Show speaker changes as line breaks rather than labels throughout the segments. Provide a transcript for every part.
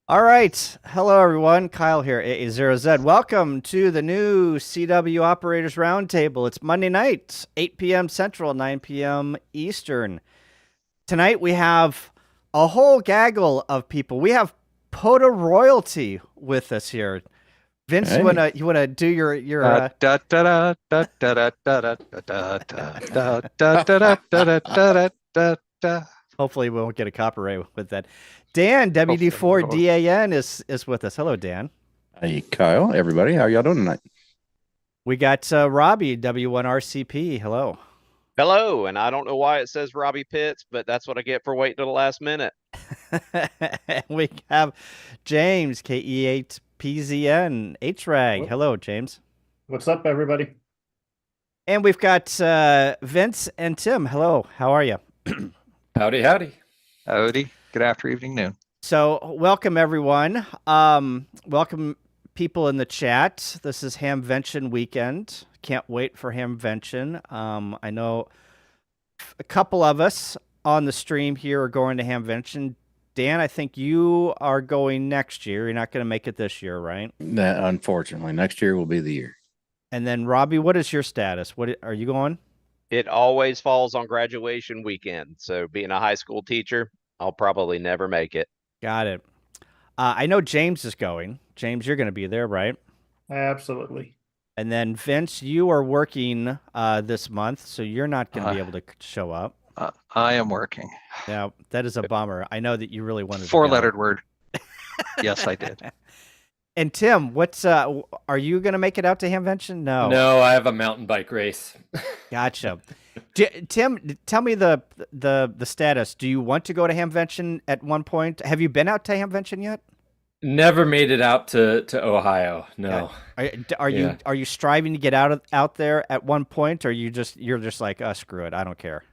All right. Hello, everyone. Kyle here, AA0Z. Welcome to the new CW Operators Roundtable. It's Monday night, 8 p.m. Central, 9 p.m. Eastern. Tonight, we have a whole gaggle of people. We have POTA royalty with us here. Vince,
Hey,
you wanna do your
Da da da da da da da da da da da da da da da da da da da.
hopefully we won't get a copyright with that. Dan,
Hopefully we won't.
WD4DAN is with us. Hello, Dan.
hey, Kyle, everybody, how y'all doing tonight?
We got Robbie, W1RCP. Hello.
Hello, and I don't know why it says Robbie Pitts, but that's what I get for waiting to the last minute.
We have James, KE8PZN, HRAG. Hello, James.
What's up, everybody?
And we've got Vince and Tim. Hello, how are you?
Howdy, howdy.
Howdy. Good after evening noon.
So, welcome everyone. Welcome people in the chat. This is Hamvention weekend. Can't wait for Hamvention. I know a couple of us on the stream here are going to Hamvention. Dan, I think you are going next year. You're not going to make it this year, right?
Unfortunately, next year will be the year.
And then Robbie, what is your status? What are you going?
It always falls on graduation weekend. So being a high school teacher, I'll probably never make it.
Got it. I know James is going. James, you're going to be there, right?
Absolutely.
And then Vince, you are working this month, so you're not going to be able to show up.
I am working.
Now, that is a bummer. I know that you really wanted to go.
Four-lettered word. Yes, I did.
And Tim, what's are you going to make it out to Hamvention? No.
No, I have a mountain bike race.
Gotcha. Tim, tell me the status. Do you want to go to Hamvention at one point? Have you been out to Hamvention yet?
Never made it out to Ohio. No.
Are you striving to get out there at one point, or you're just like, oh, screw it, I don't care?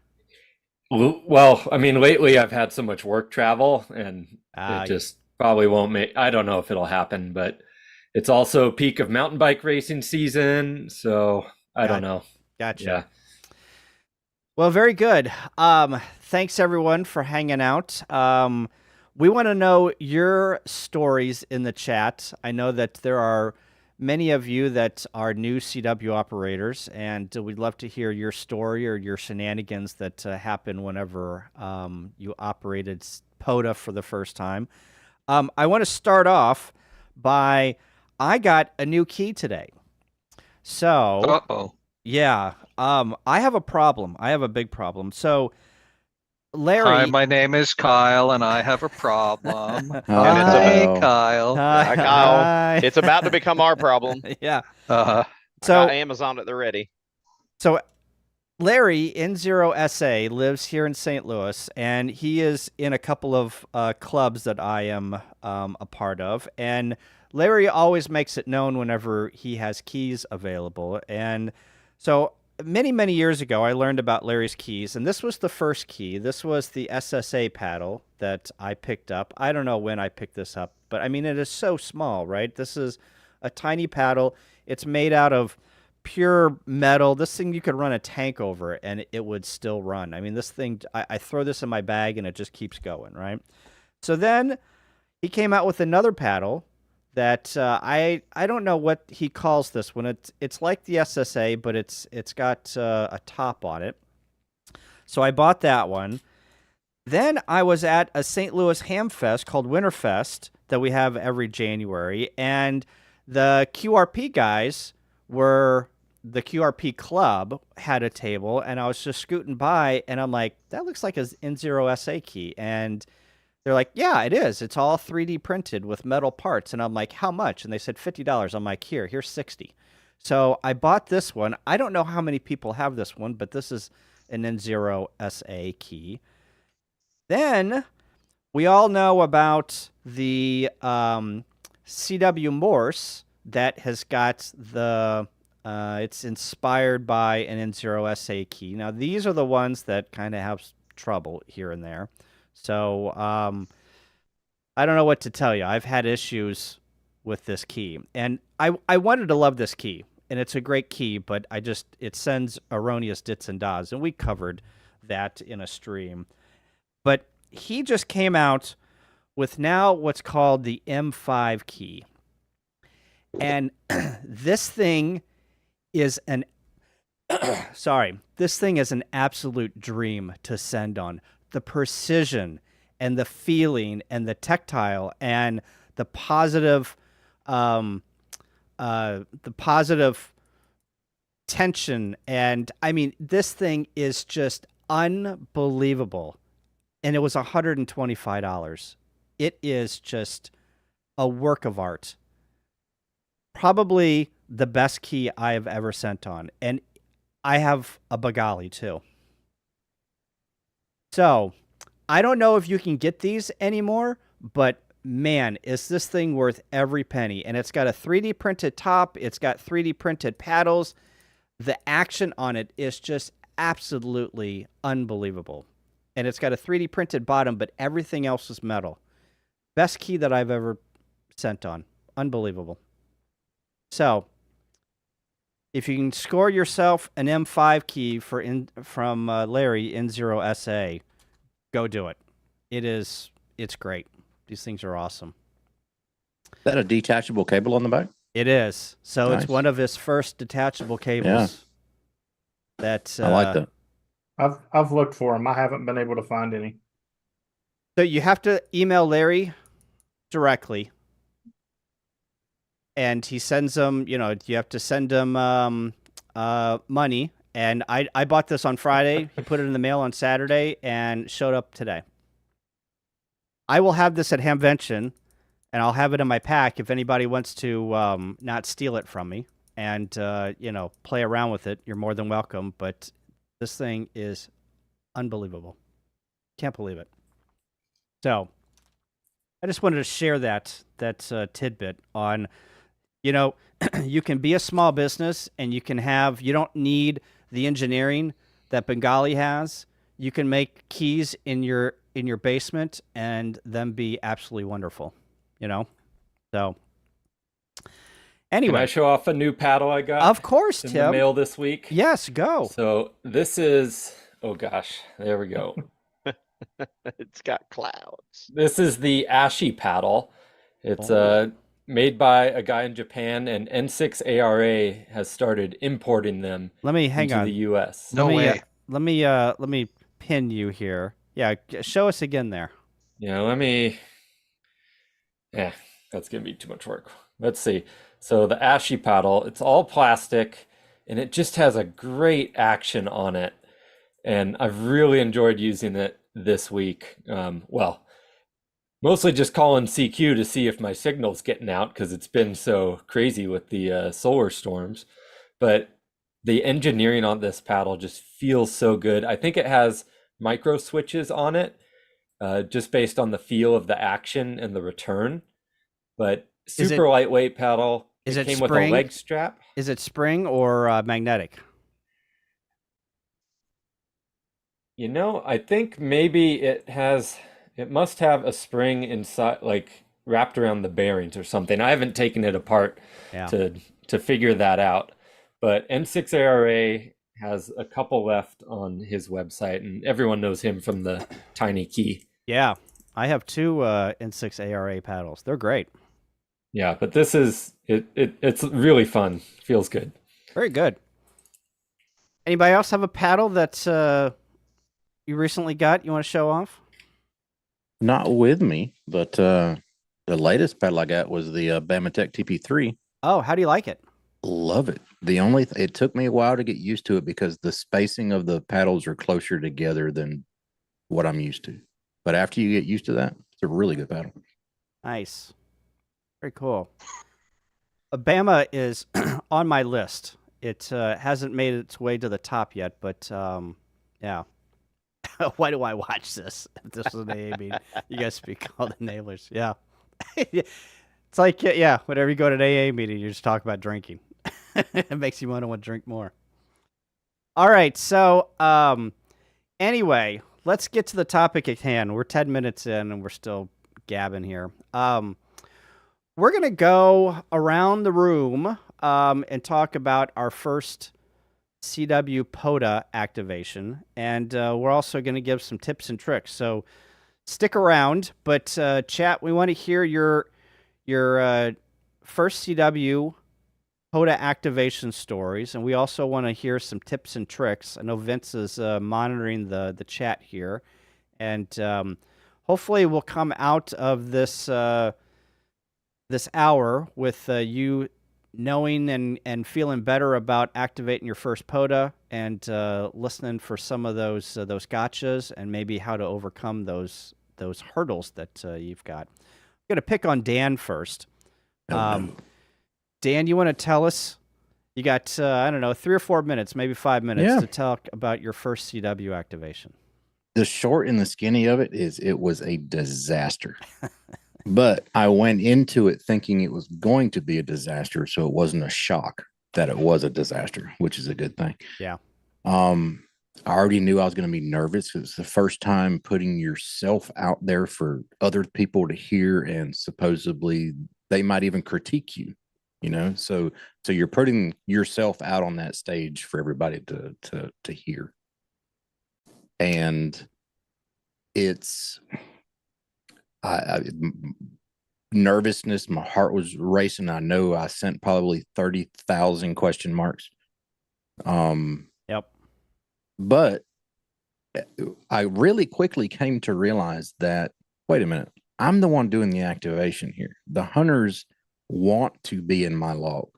Well, I mean, lately I've had so much work travel, and it just probably won't make. I don't know if it'll happen, but it's also peak of mountain bike racing season, so I don't know.
Gotcha.
Yeah.
Well, very good. Thanks everyone for hanging out. We want to know your stories in the chat. I know that there are many of you that are new CW operators, and we'd love to hear your story or your shenanigans that happen whenever you operated POTA for the first time. I want to start off by, I got a new key today. So,
Uh-oh.
yeah, I have a problem. I have a big problem. So, Larry.
Hi, my name is Kyle, and I have a problem.
Hi,
Kyle.
Hi, Kyle.
Hi.
It's about to become our problem.
Yeah.
Uh-huh.
So
So,
Amazon at the ready.
so Larry N0SA lives here in St. Louis, and he is in a couple of clubs that I am a part of. And Larry always makes it known whenever he has keys available. And so many, many years ago, I learned about Larry's keys, and this was the first key. This was the SSA paddle that I picked up. I don't know when I picked this up, but I mean, it is so small, right? This is a tiny paddle. It's made out of pure metal. This thing, you could run a tank over it, and it would still run. I mean, this thing, I throw this in my bag, and it just keeps going, right? So then he came out with another paddle that I don't know what he calls this one. It's like the SSA, but it's got a top on it. So I bought that one. Then I was at a St. Louis Ham Fest called Winterfest that we have every January, and the QRP guys the QRP club had a table, and I was just scooting by, and I'm like, that looks like an N0SA key, and they're like, yeah, it is. It's all 3D printed with metal parts. And I'm like, how much? And they said $50. I'm like, here's 60. So I bought this one. I don't know how many people have this one, but this is an N0SA key. Then we all know about the CW Morse that has got the, it's inspired by an N0SA key. Now, these are the ones that kind of have trouble here and there. So, I don't know what to tell you. I've had issues with this key, and I wanted to love this key, and it's a great key, but it sends erroneous dits and dots, and we covered that in a stream. But he just came out with now what's called the M5 key. And this thing is an this thing is an absolute dream to send on. The precision and the feeling and the tactile and the positive tension. And I mean, this thing is just unbelievable. And it was $125. It is just a work of art. Probably the best key I have ever sent on. And I have a Bengali too. So I don't know if you can get these anymore, but man, is this thing worth every penny. And it's got a 3D printed top. It's got 3D printed paddles. The action on it is just absolutely unbelievable. And it's got a 3D printed bottom, but everything else is metal. Best key that I've ever sent on. Unbelievable. So, if you can score yourself an M5 key from Larry N0SA, go do it. It's great. These things are awesome.
Is that a detachable cable on the back?
It is. So
Nice.
it's one of his first detachable cables. That
I like that.
I've looked for them. I haven't been able to find any.
So you have to email Larry directly. And he sends them, you have to send him money. And I bought this on Friday. He put it in the mail on Saturday and showed up today. I will have this at Hamvention, and I'll have it in my pack if anybody wants to not steal it from me and, play around with it. You're more than welcome. But this thing is unbelievable. Can't believe it. So I just wanted to share that tidbit on... you can be a small business and you don't need the engineering that Bengali has. You can make keys in your basement and them be absolutely wonderful, So anyway.
Can I show off a new paddle I got?
Of course,
in
Tim.
the mail this week?
Yes, go.
So this is, oh gosh, there we go.
It's got clouds.
This is the Ashi paddle. It's made by a guy in Japan, and N6ARA has started importing them into the US.
No way.
Let me pin you here. Yeah, show us again there.
That's gonna be too much work. Let's see. So the Ashi paddle, it's all plastic, and it just has a great action on it. And I've really enjoyed using it this week. Mostly just calling CQ to see if my signal's getting out because it's been so crazy with the solar storms. But the engineering on this paddle just feels so good. I think it has micro switches on it, just based on the feel of the action and the return. But super lightweight paddle.
It
came
spring?
with a leg strap.
Is it spring or magnetic?
I think maybe it must have a spring inside, like wrapped around the bearings or something. I haven't taken it apart to figure that out. But N6ARA has a couple left on his website, and everyone knows him from the Tiny Key.
Yeah, I have two N6ARA paddles. They're great.
Yeah, but this is it's really fun. Feels good.
Very good. Anybody else have a paddle that you recently got you want to show off?
Not with me, but the latest paddle I got was the Bamatech TP3.
Oh, how do you like it?
Love it. It took me a while to get used to it because the spacing of the paddles are closer together than what I'm used to. But after you get used to that, it's a really good paddle.
Nice. Very cool. Bama is on my list. It hasn't made its way to the top yet, but yeah. Why do I watch this? If this was an AA meeting, you guys speak all the nailers. Yeah. It's like, whenever you go to an AA meeting, you just talk about drinking. It makes you want to drink more. All right. So, anyway, let's get to the topic at hand. We're 10 minutes in and we're still gabbing here. We're going to go around the room and talk about our first CW POTA activation. And we're also going to give some tips and tricks. So stick around, but chat, we want to hear your first CW POTA activation stories, and we also want to hear some tips and tricks. I know Vince is monitoring the chat here, and hopefully we'll come out of this this hour with you knowing and feeling better about activating your first POTA and listening for some of those gotchas and maybe how to overcome those hurdles that you've got. I'm going to pick on Dan first. Dan, you want to tell us? You got, I don't know, 3 or 4 minutes, maybe 5 minutes to talk about your first CW activation.
The short and the skinny of it is it was a disaster. But I went into it thinking it was going to be a disaster, so it wasn't a shock that it was a disaster, which is a good thing.
Yeah.
I already knew I was going to be nervous because it's the first time putting yourself out there for other people to hear, and supposedly they might even critique you, you know? So you're putting yourself out on that stage for everybody to hear. And it's nervousness. My heart was racing. I know I sent probably 30,000 question marks.
Yep.
But I really quickly came to realize that, wait a minute, I'm the one doing the activation here. The hunters want to be in my log.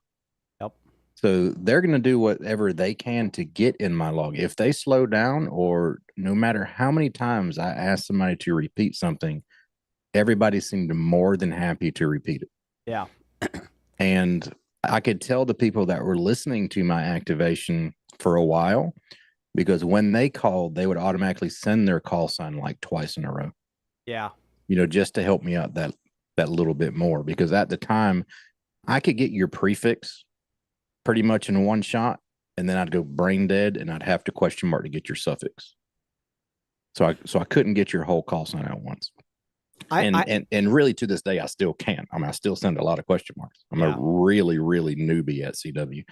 Yep.
So they're going to do whatever they can to get in my log. If they slow down, or no matter how many times I ask somebody to repeat something, everybody seemed more than happy to repeat it.
Yeah.
And I could tell the people that were listening to my activation for a while, because when they called, they would automatically send their call sign like twice in a row.
Yeah.
You know, just to help me out that little bit more, because at the time I could get your prefix pretty much in one shot, and then I'd go brain dead and I'd have to question mark to get your suffix. So I couldn't get your whole call sign at once. And really to this day, I still can't. I mean, I still send a lot of question marks. I'm a really, really newbie at CW.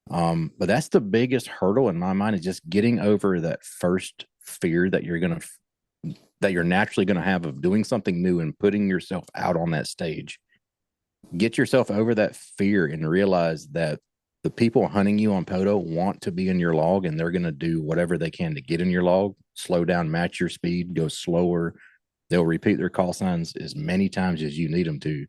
But that's the biggest hurdle in my mind, is just getting over that first fear that you're naturally going to have of doing something new and putting yourself out on that stage. Get yourself over that fear and realize that the people hunting you on POTA want to be in your log, and they're going to do whatever they can to get in your log, slow down, match your speed, go slower. They'll repeat their call signs as many times as you need them to.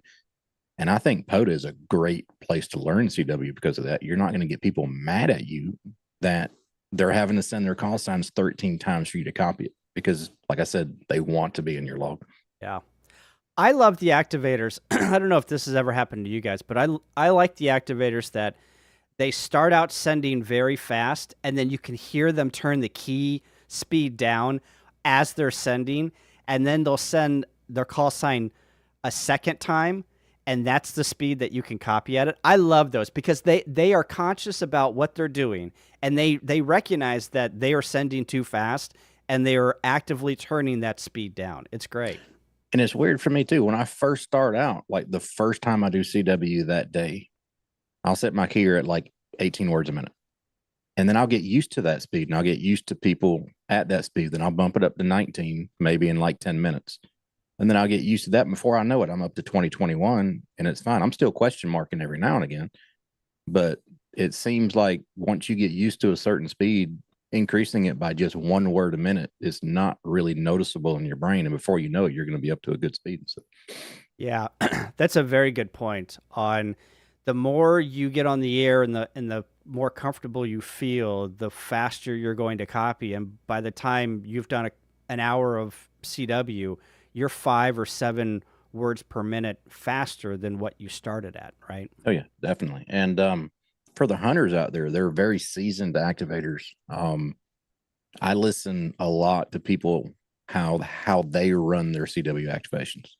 And I think POTA is a great place to learn CW because of that. You're not going to get people mad at you that they're having to send their call signs 13 times for you to copy it, because, like I said, they want to be in your log.
Yeah. I love the activators. I don't know if this has ever happened to you guys, but I like the activators that they start out sending very fast, and then you can hear them turn the key speed down as they're sending, and then they'll send their call sign a second time, and that's the speed that you can copy at it. I love those because they are conscious about what they're doing, and they recognize that they are sending too fast, and they are actively turning that speed down. It's great.
And it's weird for me too. When I first start out, like the first time I do CW that day, I'll set my keyer at like 18 words a minute. And then I'll get used to that speed, and I'll get used to people at that speed. Then I'll bump it up to 19, maybe in like 10 minutes. And then I'll get used to that. Before I know it, I'm up to 20, 21, and it's fine. I'm still question marking every now and again. But it seems like once you get used to a certain speed, increasing it by just 1 word a minute is not really noticeable in your brain. And before you know it, you're going to be up to a good speed. So.
Yeah, that's a very good point. On the more you get on the air and the more comfortable you feel, the faster you're going to copy. And by the time you've done an hour of CW, you're 5 or 7 words per minute faster than what you started at, right?
Oh yeah, definitely. And for the hunters out there, they're very seasoned activators. I listen a lot to people how they run their CW activations.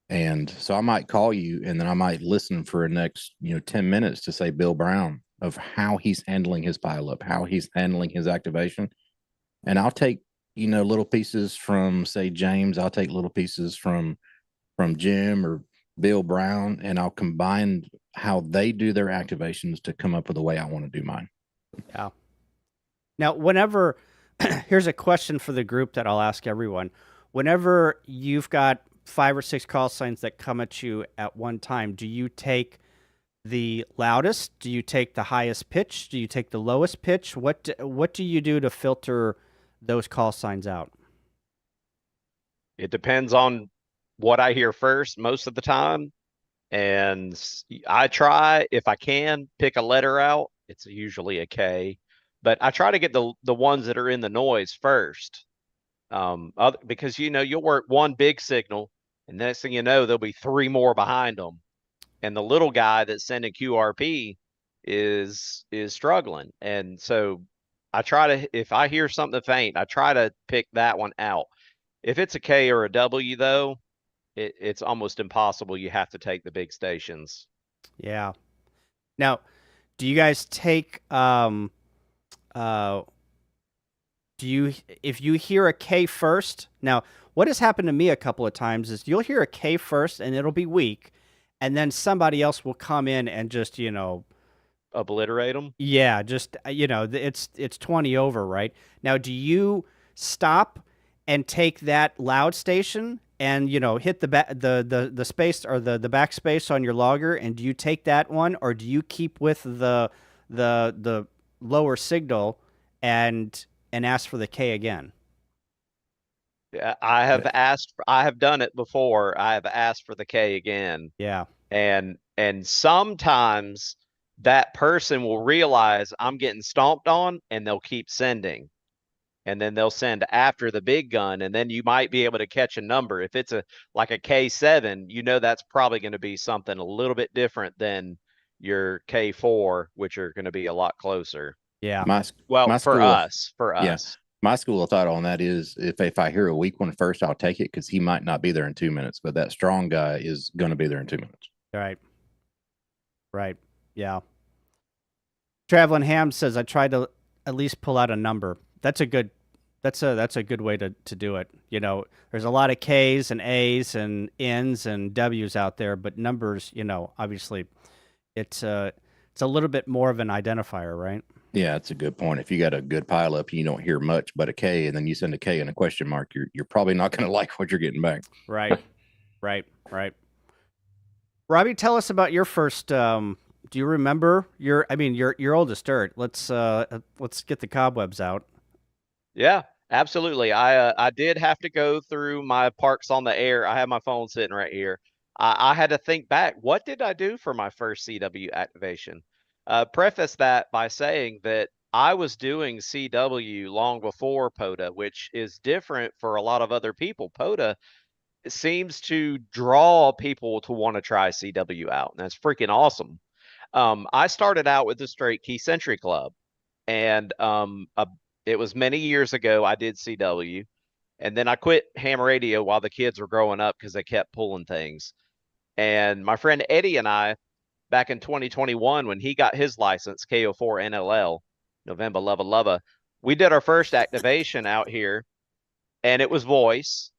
And so I might call you, and then I might listen for the next 10 minutes to say Bill Brown of how he's handling his pileup, how he's handling his activation. And I'll take little pieces from, say, James. I'll take little pieces from Jim or Bill Brown, and I'll combine how they do their activations to come up with the way I want to do mine.
Yeah. Now, whenever here's a question for the group that I'll ask everyone. whenever you've got 5 or 6 call signs that come at you at one time, do you take the loudest? Do you take the highest pitch? Do you take the lowest pitch? What do you do to filter those call signs out?
It depends on what I hear first most of the time. And I try, if I can, pick a letter out. It's usually a K, but I try to get the ones that are in the noise first. Because you'll work one big signal, and next thing you know, there'll be 3 more behind them, and the little guy that's sending QRP is struggling. And so I try to, if I hear something faint, I try to pick that one out. If it's a K or a W, though, it's almost impossible. You have to take the big stations.
Yeah. Now, do you guys take if you hear a K first? Now, what has happened to me a couple of times is you'll hear a K first and it'll be weak, and then somebody else will come in and just,
Obliterate them.
yeah, just it's 20 over, right? Now, do you stop and take that loud station and hit the space or the backspace on your logger, and do you take that one, or do you keep with the lower signal and ask for the K again?
Yeah, I have done it before. I have asked for the K again.
Yeah.
And sometimes that person will realize I'm getting stomped on, and they'll keep sending. And then they'll send after the big gun, and then you might be able to catch a number. If it's like a K7, that's probably going to be something a little bit different than your K4, which are going to be a lot closer.
Yeah.
My
For
school,
us.
Yeah. My school of thought on that is if I hear a weak one first, I'll take it because he might not be there in 2 minutes, but that strong guy is going to be there in 2 minutes.
Right. Yeah. Traveling Ham says I tried to at least pull out a number. That's a good way to do it. There's a lot of K's and A's and N's and W's out there, but numbers, obviously it's a little bit more of an identifier, right?
Yeah, it's a good point. If you got a good pile up, you don't hear much but a K, and then you send a K and a question mark, you're probably not going to like what you're getting back.
Right. Robbie, tell us about your first. Do you remember your oldest dirt? Let's get the cobwebs out.
Yeah, absolutely. I did have to go through my parks on the air. I have my phone sitting right here. I had to think back. What did I do for my first CW activation? Preface that by saying that I was doing CW long before POTA, which is different for a lot of other people. POTA seems to draw people to want to try CW out, and that's freaking awesome. I started out with the Straight Key Century Club, and it was many years ago I did CW, and then I quit ham radio while the kids were growing up because they kept pulling things. And my friend Eddie and I, back in 2021, when he got his license, KO4 NLL, November Lava Lava, we did our first activation out here, and it was voice.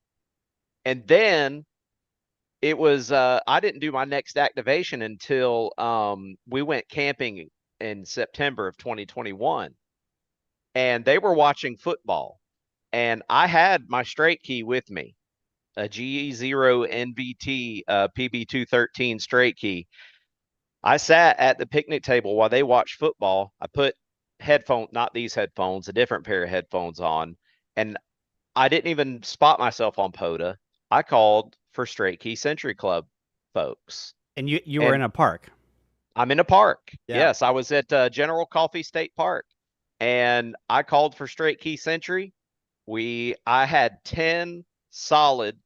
And then it was, I didn't do my next activation until we went camping in September of 2021. And they were watching football. And I had my straight key with me, a GE0 NVT PB213 straight key. I sat at the picnic table while they watched football. I put not these headphones, a different pair of headphones on, and I didn't even spot myself on POTA. I called for Straight Key Century Club folks.
And you were in a park.
I'm in a park.
Yeah.
Yes, I was at General Coffee State Park, and I called for Straight Key Century. I had 10 solid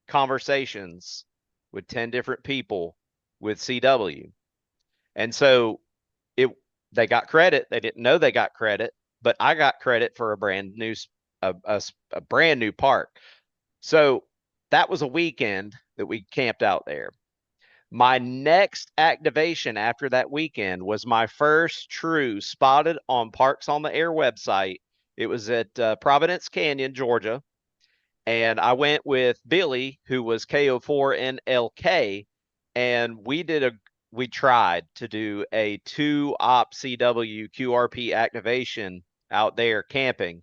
conversations with 10 different people with CW. And so they got credit. They didn't know they got credit, but I got credit for a brand new park. So that was a weekend that we camped out there. My next activation after that weekend was my first true spotted on Parks on the Air website. It was at Providence Canyon, Georgia. And I went with Billy, who was KO4 NLK, and we tried to do a 2 op CW QRP activation out there camping.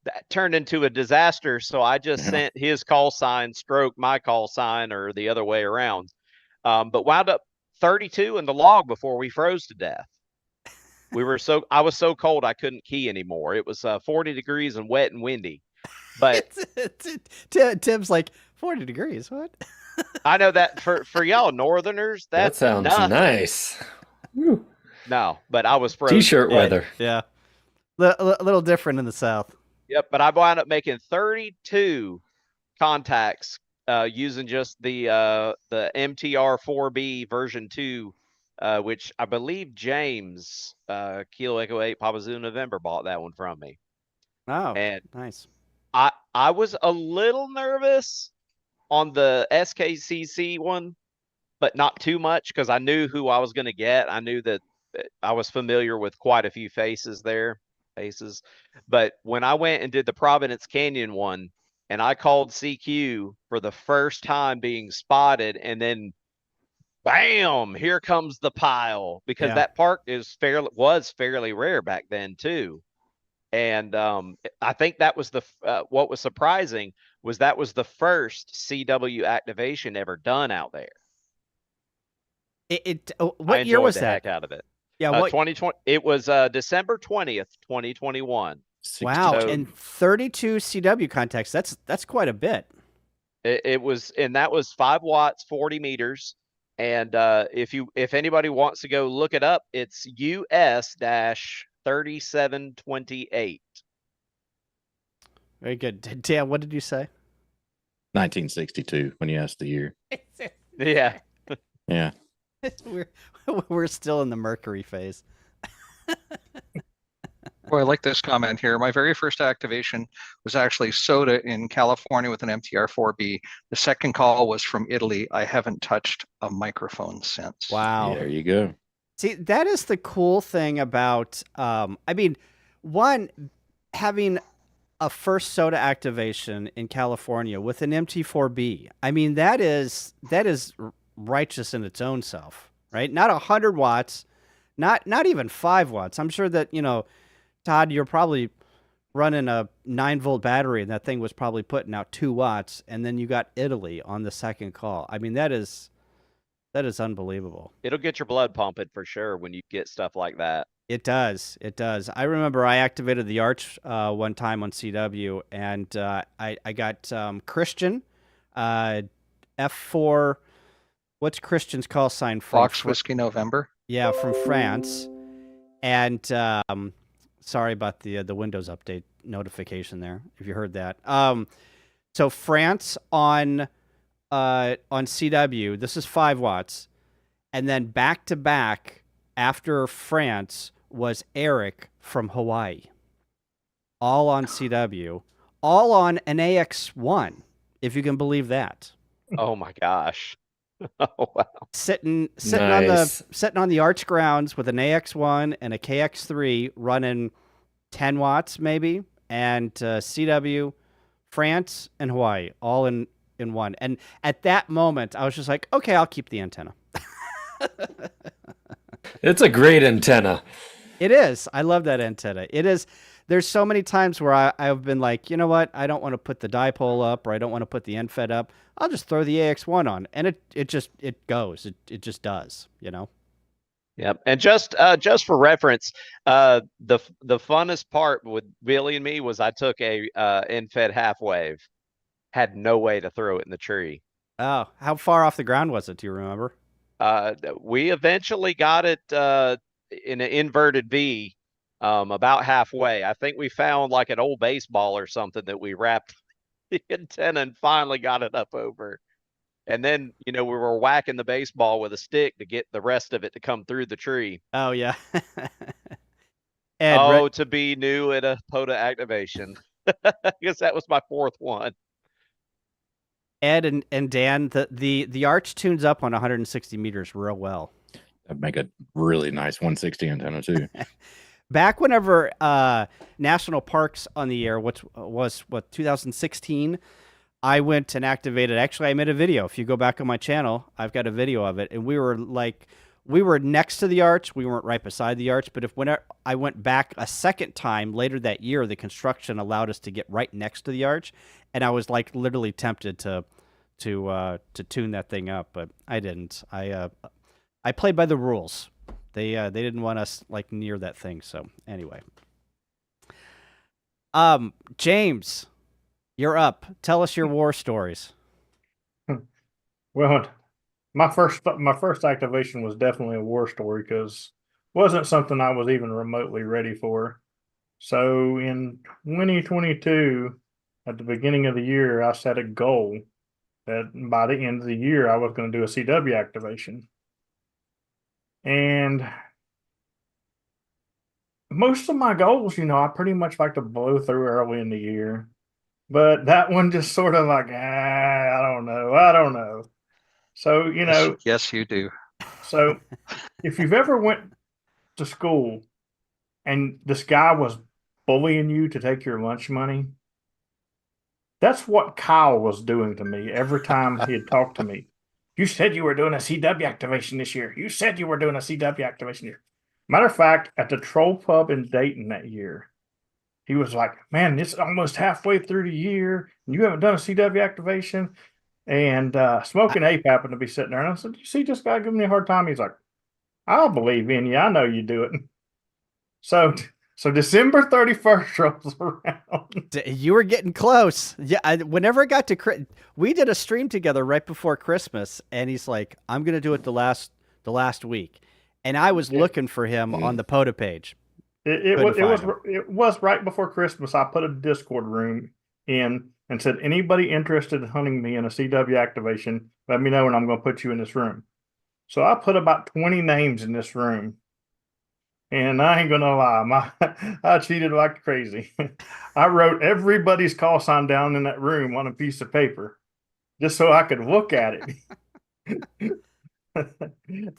that turned into a disaster. So I just
Yeah.
sent his call sign, stroke my call sign, or the other way around. But wound up 32 in the log before we froze to death. I was so cold I couldn't key anymore. It was 40 degrees and wet and windy. But
Tim's like 40 degrees. What?
I know that for y'all Northerners,
That
that's
sounds
nothing.
nice. Woo.
No, but I was frozen.
T-shirt weather.
Yeah. A little different in the South.
Yep, but I wound up making 32 contacts using just the MTR 4B version 2, which I believe James Kilo Echo 8 Papa Zulu November bought that one from me.
Oh,
And
nice.
I was a little nervous on the SKCC one, but not too much because I knew who I was going to get. I knew that I was familiar with quite a few faces. But when I went and did the Providence Canyon one, and I called CQ for the first time being spotted, and then bam, here comes the pile, because that park was fairly rare back then too. And I think that was what was surprising was that was the first CW activation ever done out there.
What year was
the
that?
Heck out of it.
Yeah,
2020. It was December 20th, 2021.
Wow,
So,
and 32 CW contacts. That's quite a bit.
It was, and that was 5 watts, 40 meters. And if anybody wants to go look it up, it's US-3728.
Very good. Dan, what did you say?
1962 when you asked the year.
Yeah.
Yeah.
We're still in the Mercury phase.
Boy, I like this comment here. My very first activation was actually SOTA in California with an MTR-4B. The second call was from Italy. I haven't touched a microphone since.
Wow.
There you go.
See, that is the cool thing about, one, having a first SOTA activation in California with an MT4B. I mean, that is righteous in its own self, right? Not 100 watts, not even 5 watts. I'm sure that, Todd, you're probably running a 9-volt battery, and that thing was probably putting out 2 watts, and then you got Italy on the second call. I mean, that is unbelievable.
It'll get your blood pumping for sure when you get stuff like that.
It does. It does. I remember I activated the Arch one time on CW, and I got Christian, F4. What's Christian's call sign from?
Fox Whiskey November.
Yeah, from France. And sorry about the Windows update notification there, if you heard that. So France on CW, this is 5 watts. And then back to back after France was Eric from Hawaii. All on CW. All on an AX1, if you can believe that.
Oh my gosh. Oh wow.
Sitting
Nice.
on the Arch grounds with an AX1 and a KX3 running 10 watts maybe, and CW, France, and Hawaii all in one. And at that moment, I was just like, okay, I'll keep the antenna.
It's a great antenna.
It is. I love that antenna. It is. There's so many times where I've been like, you know what? I don't want to put the dipole up, or I don't want to put the NFET up. I'll just throw the AX1 on, and it goes. It just does,
Yep. And just for reference, the funnest part with Billy and me was I took a NFET half wave, had no way to throw it in the tree.
Oh, how far off the ground was it? Do you remember?
We eventually got it in an inverted V, about halfway. I think we found like an old baseball or something that we wrapped the antenna and finally got it up over. And then, we were whacking the baseball with a stick to get the rest of it to come through the tree.
Oh, yeah.
To be new at a POTA activation. I guess that was my 4th one.
Ed and Dan, the Arch tunes up on 160 meters real well.
That'd make a really nice 160 antenna too.
Back whenever National Parks on the air, which was 2016, I went and activated. Actually, I made a video. If you go back on my channel, I've got a video of it, and we were like we were next to the arch. We weren't right beside the arch. But if when I went back a second time later that year, the construction allowed us to get right next to the arch, and I was like literally tempted to tune that thing up, but I didn't. I played by the rules. They didn't want us like near that thing. So anyway, James, you're up. Tell us your war stories.
Well, my first activation was definitely a war story because it wasn't something I was even remotely ready for. So in 2022, at the beginning of the year, I set a goal that by the end of the year, I was going to do a CW activation. And most of my goals, I pretty much like to blow through early in the year. But that one just sort of like, I don't know. So,
Yes, you do.
So if you've ever went to school and this guy was bullying you to take your lunch money, that's what Kyle was doing to me every time he'd talk to me. You said you were doing a CW activation this year. You said you were doing a CW activation here. Matter of fact, at the Troll Pub in Dayton that year, he was like, man, it's almost halfway through the year, and you haven't done a CW activation. And Smoking Ape happened to be sitting there. And I said, you see this guy giving me a hard time? He's like, I'll believe in you. I know you do it. So December 31st rolls around.
You were getting close. Yeah, whenever it got to we did a stream together right before Christmas, and he's like, I'm going to do it the last week. And I was looking for him on the POTA page.
It was right before Christmas. I put a Discord room in and said, anybody interested in hunting me in a CW activation, let me know and I'm going to put you in this room. So I put about 20 names in this room. And I ain't going to lie, I cheated like crazy. I wrote everybody's call sign down in that room on a piece of paper just so I could look at it.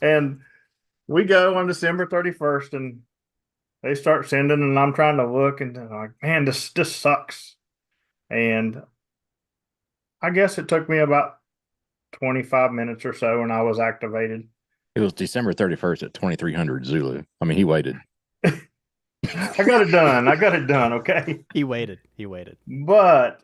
And we go on December 31st and they start sending, and I'm trying to look, and I'm like, man, this sucks. And I guess it took me about 25 minutes or so, and I was activated.
It was December 31st at 2300 Zulu. I mean, he waited.
I got it done. Okay.
He waited.
But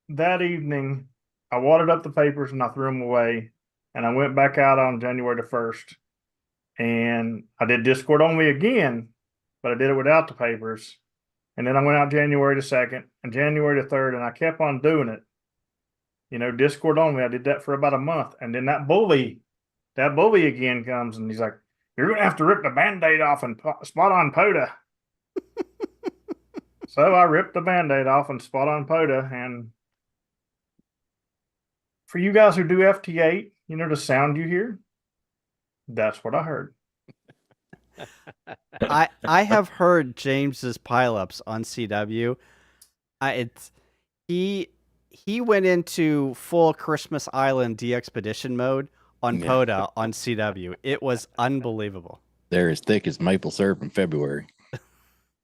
that evening, I wadded up the papers and I threw them away, and I went back out on January the 1st. And I did Discord only again, but I did it without the papers. And then I went out January the 2nd and January the 3rd, and I kept on doing it. Discord only. I did that for about a month. And then that bully again comes, and he's like, you're going to have to rip the Band-Aid off and spot on POTA. So I ripped the Band-Aid off and spot on POTA. And for you guys who do FT8, the sound you hear, that's what I heard.
I have heard James's pileups on CW. He went into full Christmas Island de-expedition mode on POTA on CW. It was unbelievable.
They're as thick as maple syrup in February.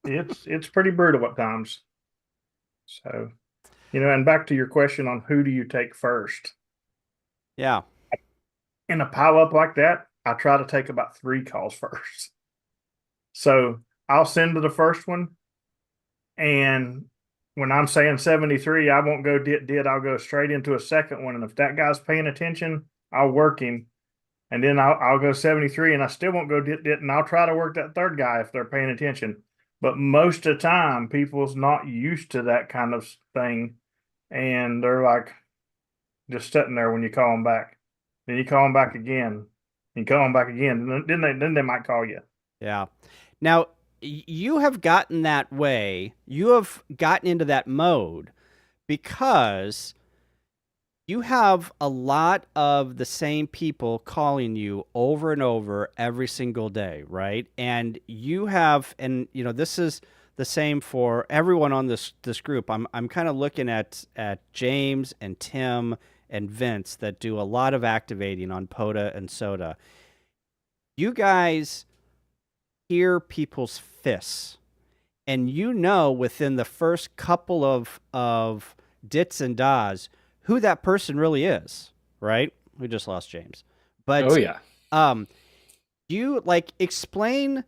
It's pretty brutal at times. So, and back to your question on who do you take first?
Yeah.
In a pileup like that, I try to take about 3 calls first. So I'll send to the first one, and when I'm saying 73, I won't go did. I'll go straight into a second one, and if that guy's paying attention, I'll work him, and then I'll go 73, and I still won't go did, and I'll try to work that third guy if they're paying attention. But most of the time, people's not used to that kind of thing, and they're like just sitting there when you call them back. Then you call them back again. You call them back again. Then they might call you.
Yeah. Now, you have gotten that way. You have gotten into that mode because you have a lot of the same people calling you over and over every single day, right? And you have, and this is the same for everyone on this group. I'm kind of looking at James and Tim and Vince that do a lot of activating on POTA and SOTA. You guys hear people's fists, and within the first couple of dits and dahs who that person really is, right? We just lost James. But
oh yeah.
You like explain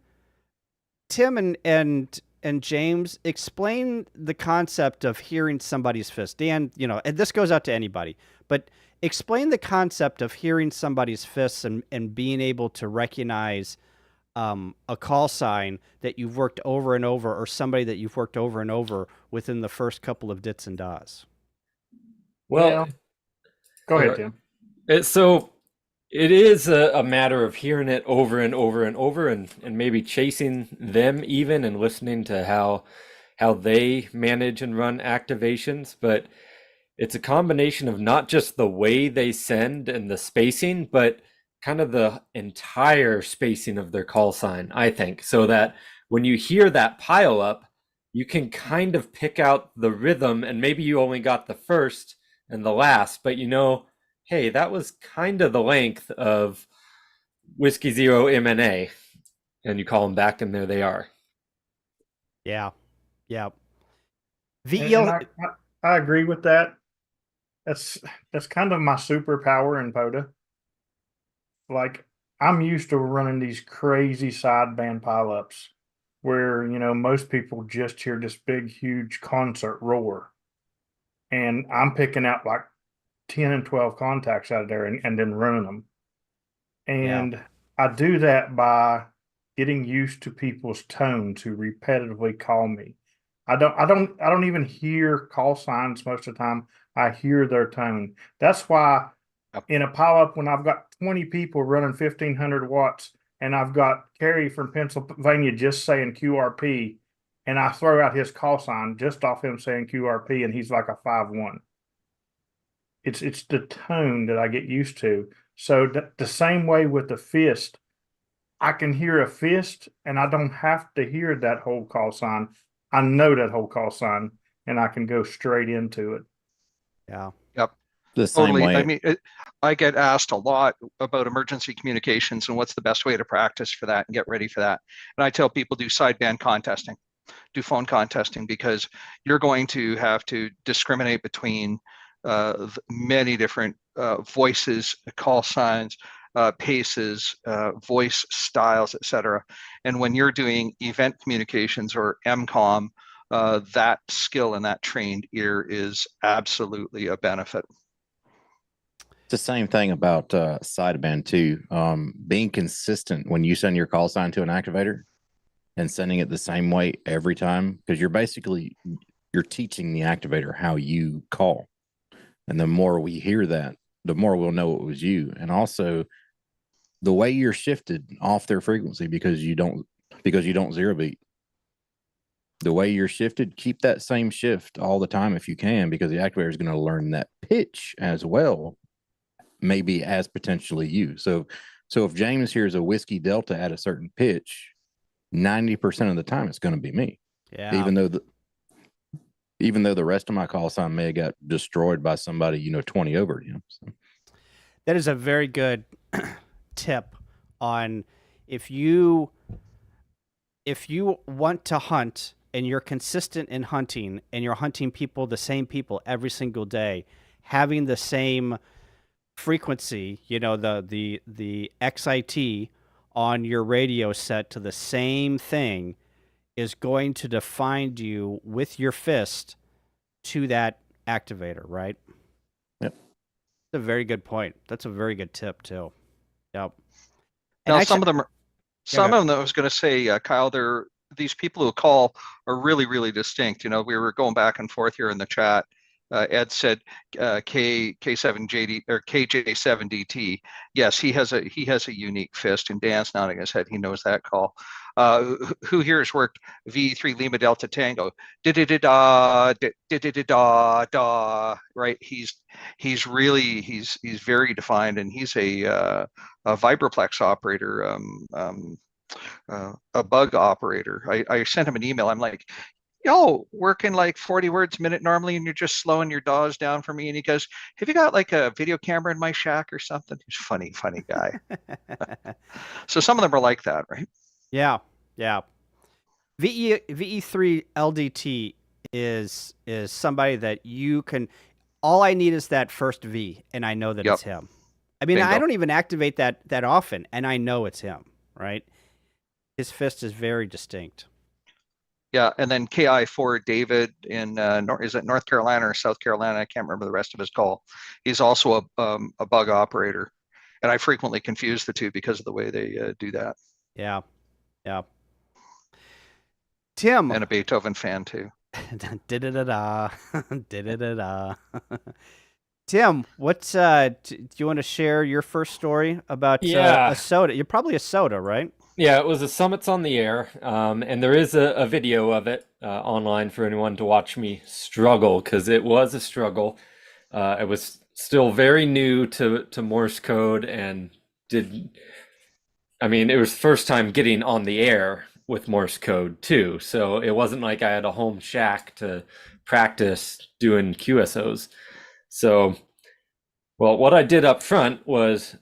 Tim and James, explain the concept of hearing somebody's fist. Dan, and this goes out to anybody, but explain the concept of hearing somebody's fists and being able to recognize a call sign that you've worked over and over, or somebody that you've worked over and over within the first couple of dits and das.
Well, go ahead, Tim.
So it is a matter of hearing it over and over and over, and maybe chasing them even, and listening to how they manage and run activations. But it's a combination of not just the way they send and the spacing, but kind of the entire spacing of their call sign, I think, so that when you hear that pile up, you can kind of pick out the rhythm, and maybe you only got the first and the last, but hey, that was kind of the length of Whiskey Zero MNA, and you call them back, and there they are.
Yeah.
And I agree with that. That's kind of my superpower in POTA. Like, I'm used to running these crazy sideband pileups where, most people just hear this big, huge concert roar. And I'm picking out like 10 and 12 contacts out of there and then running them. And I do that by getting used to people's tone to repetitively call me. I don't even hear call signs most of the time. I hear their tone. That's why in a pileup, when I've got 20 people running 1500 watts and I've got Kerry from Pennsylvania just saying QRP, and I throw out his call sign just off him saying QRP, and he's like a 5-1. It's the tone that I get used to. So the same way with the fist, I can hear a fist and I don't have to hear that whole call sign. I know that whole call sign and I can go straight into it.
Yeah.
Yep.
The same way.
I mean, I get asked a lot about emergency communications and what's the best way to practice for that and get ready for that. And I tell people do sideband contesting, do phone contesting, because you're going to have to discriminate between many different voices, call signs, paces, voice styles, etc. And when you're doing event communications or MCOM, that skill and that trained ear is absolutely a benefit.
It's the same thing about sideband too. Being consistent when you send your call sign to an activator and sending it the same way every time, because you're teaching the activator how you call. And the more we hear that, the more we'll know it was you. And also the way you're shifted off their frequency because you don't zero beat. The way you're shifted, keep that same shift all the time if you can, because the activator is going to learn that pitch as well, maybe as potentially you. So if James hears a Whiskey Delta at a certain pitch, 90% of the time it's going to be me.
Yeah.
Even though the rest of my call sign may have got destroyed by somebody, 20 over. So.
That is a very good tip on if you want to hunt and you're consistent in hunting and you're hunting the same people every single day, having the same frequency, the XIT on your radio set to the same thing is going to define you with your fist to that activator, right?
Yep.
That's a very good point. That's a very good tip too. Yep.
Now, some of them I was going to say, Kyle, these people who call are really, really distinct. We were going back and forth here in the chat. Ed said K7JD or KJ7DT. Yes, he has a unique fist, and Dan's nodding his head. He knows that call. Who here has worked V3 Lima Delta Tango? Da da da. Right. He's very defined, and he's a vibraplex operator, a bug operator. I sent him an email. I'm like, yo, working like 40 words a minute normally, and you're just slowing your DAWs down for me. And he goes, have you got like a video camera in my shack or something? He's funny guy. So some of them are like that, right?
Yeah. VE3 LDT is somebody that you can, all I need is that first V, and I know that it's him. I mean, I
Bingo.
don't even activate that often, and I know it's him, right? His fist is very distinct.
Yeah, and then KI for David in is it North Carolina or South Carolina? I can't remember the rest of his call. He's also a bug operator, and I frequently confuse the two because of the way they do that.
Yeah, yeah. Tim,
And a Beethoven fan too.
da-da-da-da, da-da-da-da. Tim, what's do you want to share your first story about a SOTA? You're probably a SOTA, right?
Yeah, it was a Summits on the Air, and there is a video of it online for anyone to watch me struggle, because it was a struggle. I was still very new to Morse code, and I mean, it was the first time getting on the air with Morse code too, so it wasn't like I had a home shack to practice doing QSOs. So, well, what I did up front was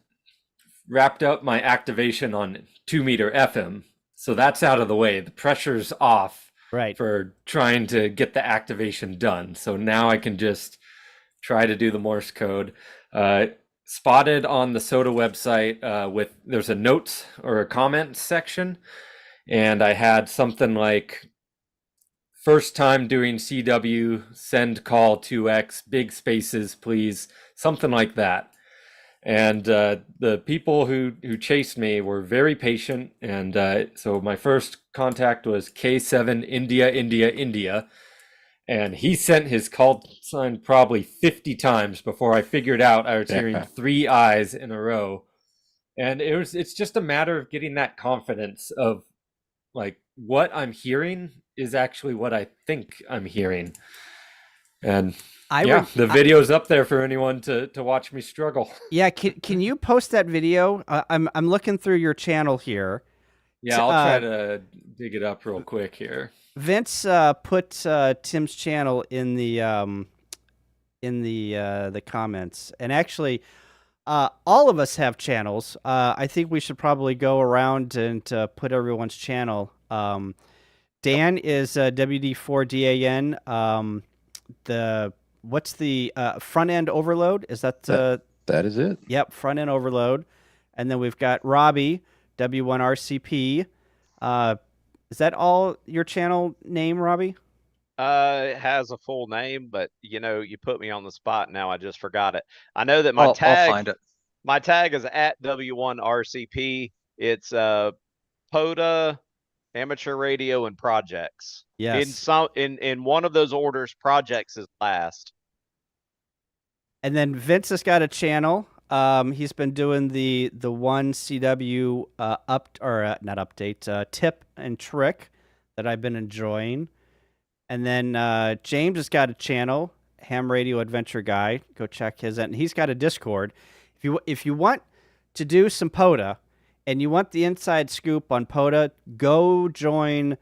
wrapped up my activation on 2-meter FM. So that's out of the way. The pressure's off for trying to get the activation done. So now I can just try to do the Morse code. Spotted on the SOTA website there's a notes or a comment section. And I had something like, first time doing CW, send call 2X, big spaces, please. Something like that. And the people who chased me were very patient. And so my first contact was K7 India, India, India. And he sent his call sign probably 50 times before I figured out I was hearing 3 I's in a row. And it's just a matter of getting that confidence of like what I'm hearing is actually what I think I'm hearing. And the video's up there for anyone to watch me struggle.
Yeah, can you post that video? I'm looking through your channel here.
Yeah, I'll try to dig it up real quick here.
Vince put Tim's channel in the comments, and actually, all of us have channels. I think we should probably go around and put everyone's channel. Dan is WD4DAN. What's the front end overload? Is that
that is it?
Yep, front end overload. And then we've got Robbie, W1RCP. Is that all your channel name, Robbie?
It has a full name, but you put me on the spot now. I just forgot it. I know that my tag,
I'll find it.
My tag is at W1RCP. It's POTA, amateur radio, and projects.
Yes.
In one of those orders, projects is last.
And then Vince has got a channel. He's been doing the one CW not update, tip and trick that I've been enjoying. And then James has got a channel, Ham Radio Adventure Guy. Go check his out. And he's got a Discord. If you want to do some POTA and you want the inside scoop on POTA, go join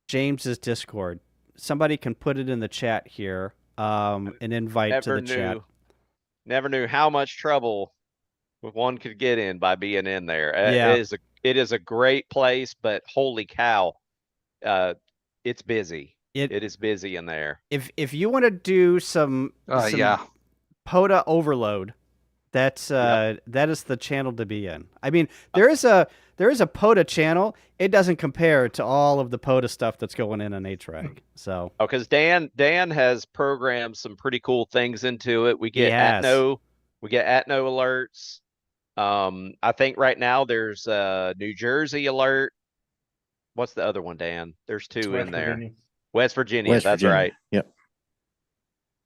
James's Discord. Somebody can put it in the chat here. An invite to the chat.
Never knew how much trouble one could get in by being in there.
Yeah.
It is a great place, but holy cow, it's busy. It is busy in there.
If you want to do some POTA overload, that is the channel to be in. I mean, there is a POTA channel. It doesn't compare to all of the POTA stuff that's going in on HRAG. So
because Dan has programmed some pretty cool things into it. We get Atno alerts. I think right now there's a New Jersey alert. What's the other one, Dan? There's two in there. West Virginia. That's right.
Yep.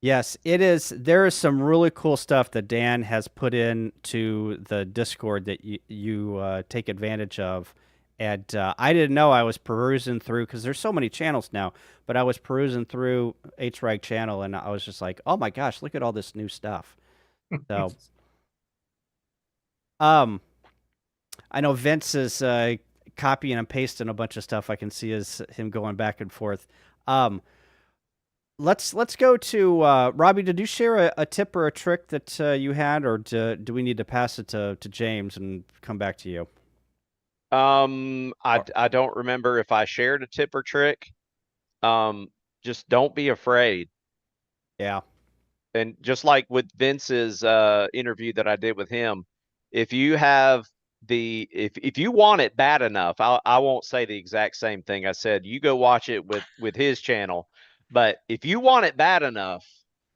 Yes, it is. There is some really cool stuff that Dan has put into the Discord that you take advantage of. And I didn't know. I was perusing through, because there's so many channels now, but I was perusing through HRAG channel, and I was just like, oh my gosh, look at all this new stuff. So, I know Vince is copying and pasting a bunch of stuff. I can see him going back and forth. Let's go to Robbie. Did you share a tip or a trick that you had, or do we need to pass it to James and come back to you?
I don't remember if I shared a tip or trick. Just don't be afraid.
Yeah.
and just like with Vince's interview that I did with him, if you have if you want it bad enough, I won't say the exact same thing I said. You go watch it with his channel, but if you want it bad enough,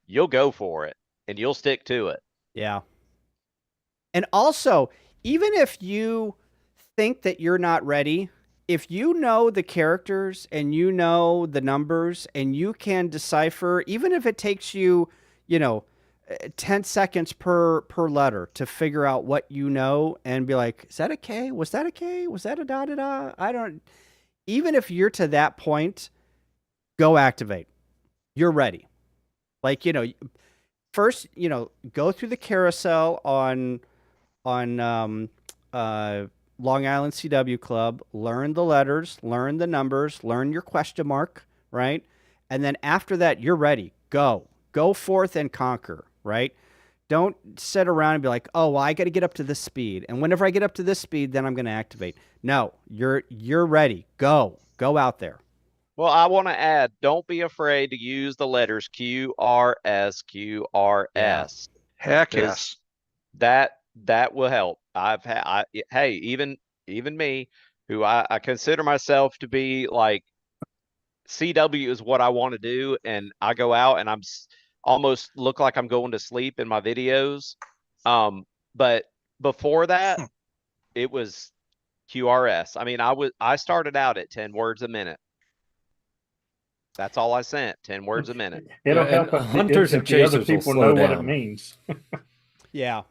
you'll go for it and you'll stick to it.
Yeah. And also, even if you think that you're not ready, if you know the characters and you know the numbers and you can decipher, even if it takes you, 10 seconds per letter to figure out what you know and be like, is that a K? Was that a K? Was that a da da da? I don't, even if you're to that point, go activate. You're ready. Like, first, go through the carousel on Long Island CW Club, learn the letters, learn the numbers, learn your question mark, right? And then after that, you're ready. Go forth and conquer, right? Don't sit around and be like, oh, well, I got to get up to this speed. And whenever I get up to this speed, then I'm going to activate. No, you're ready. Go out there.
Well, I want to add, don't be afraid to use the letters QRS, QRS.
Heck yes.
That will help. Hey, even me, who I consider myself to be like, CW is what I want to do, and I go out and I'm almost look like I'm going to sleep in my videos. But before that, it was QRS. I mean, I started out at 10 words a minute. That's all I sent, 10 words a minute.
It'll help if
hunters and chasers
the other people
will
know
slow
what it
down.
means.
Yeah.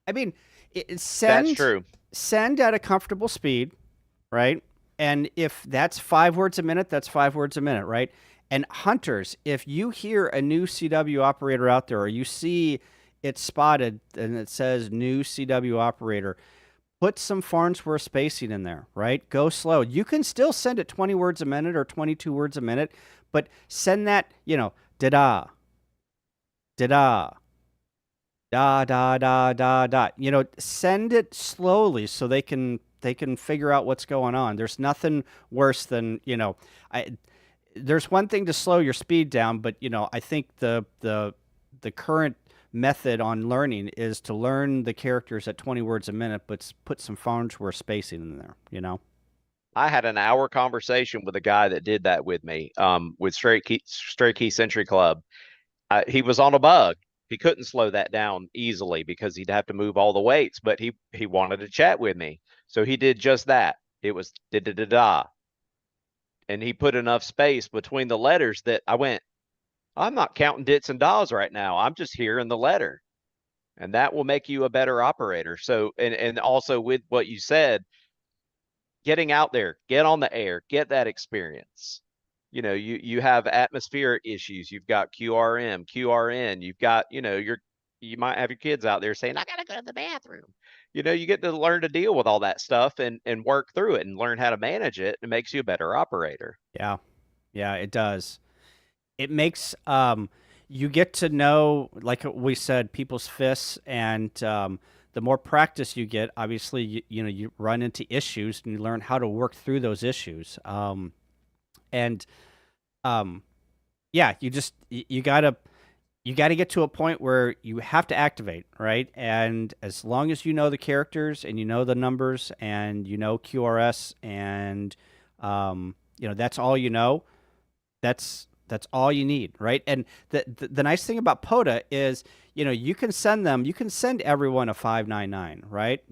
I mean,
That's true.
Send at a comfortable speed, right? And if that's 5 words a minute, that's 5 words a minute, right? And hunters, if you hear a new CW operator out there, or you see it spotted and it says new CW operator, put some Farnsworth spacing in there, right? Go slow. You can still send it 20 words a minute or 22 words a minute, but send that, da-da, da-da, da, da, da, da, da. Send it slowly so they can figure out what's going on. There's nothing worse than, there's one thing to slow your speed down, but, I think the current method on learning is to learn the characters at 20 words a minute, but put some Farnsworth spacing in there,
I had an hour conversation with a guy that did that with me, with Stray Key Century Club. He was on a bug. He couldn't slow that down easily because he'd have to move all the weights, but he wanted to chat with me. So he did just that. It was da-da-da-da. And he put enough space between the letters that I went, I'm not counting dits and dots right now. I'm just hearing the letter. And that will make you a better operator. So, and also with what you said, getting out there, get on the air, get that experience. You have atmospheric issues. You've got QRM, QRN. You've got, you might have your kids out there saying, I got to go to the bathroom. You get to learn to deal with all that stuff and work through it and learn how to manage it. It makes you a better operator.
Yeah. Yeah, it does. It makes, you get to know, like we said, people's fists, and the more practice you get, obviously, you run into issues and you learn how to work through those issues. Yeah, you gotta get to a point where you have to activate, right? And as long as you know the characters and you know the numbers and you know QRS and that's all you know, that's all you need, right? And the nice thing about POTA is, you can send everyone a 599, right?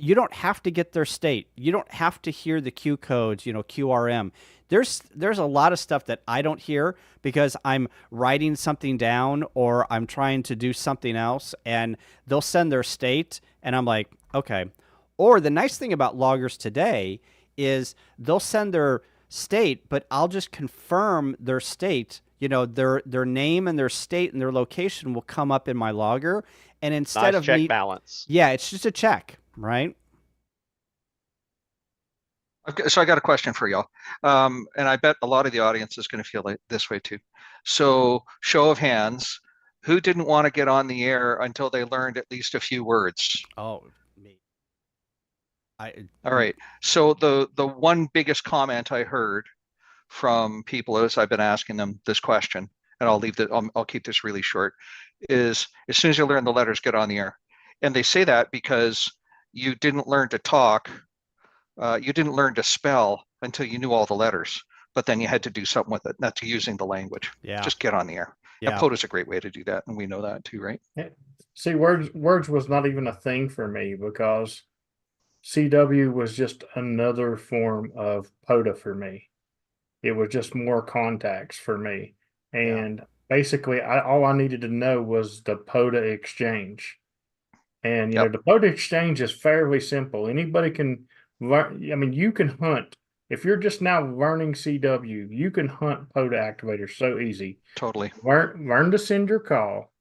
You don't have to get their state. You don't have to hear the Q codes, QRM. There's a lot of stuff that I don't hear because I'm writing something down or I'm trying to do something else, and they'll send their state and I'm like, okay. Or the nice thing about loggers today is they'll send their state, but I'll just confirm their state. Their name and their state and their location will come up in my logger, and instead of
check balance.
Yeah, it's just a check, right?
So I got a question for y'all, and I bet a lot of the audience is going to feel like this way too. So, show of hands, who didn't want to get on the air until they learned at least a few words?
Oh, me.
All right. So the one biggest comment I heard from people as I've been asking them this question, and I'll keep this really short, is as soon as you learn the letters, get on the air. And they say that because you didn't learn to talk, you didn't learn to spell until you knew all the letters, but then you had to do something with it, not to using the language.
Yeah.
Just get on the air.
Yeah.
And POTA is a great way to do that, and we know that too, right?
See, words was not even a thing for me because CW was just another form of POTA for me. It was just more contacts for me. And basically all I needed to know was the POTA exchange. And you know, the POTA exchange is fairly simple. Anybody can learn. I mean, you can hunt. If you're just now learning CW, you can hunt POTA activators so easy.
Totally.
Learn to send your call,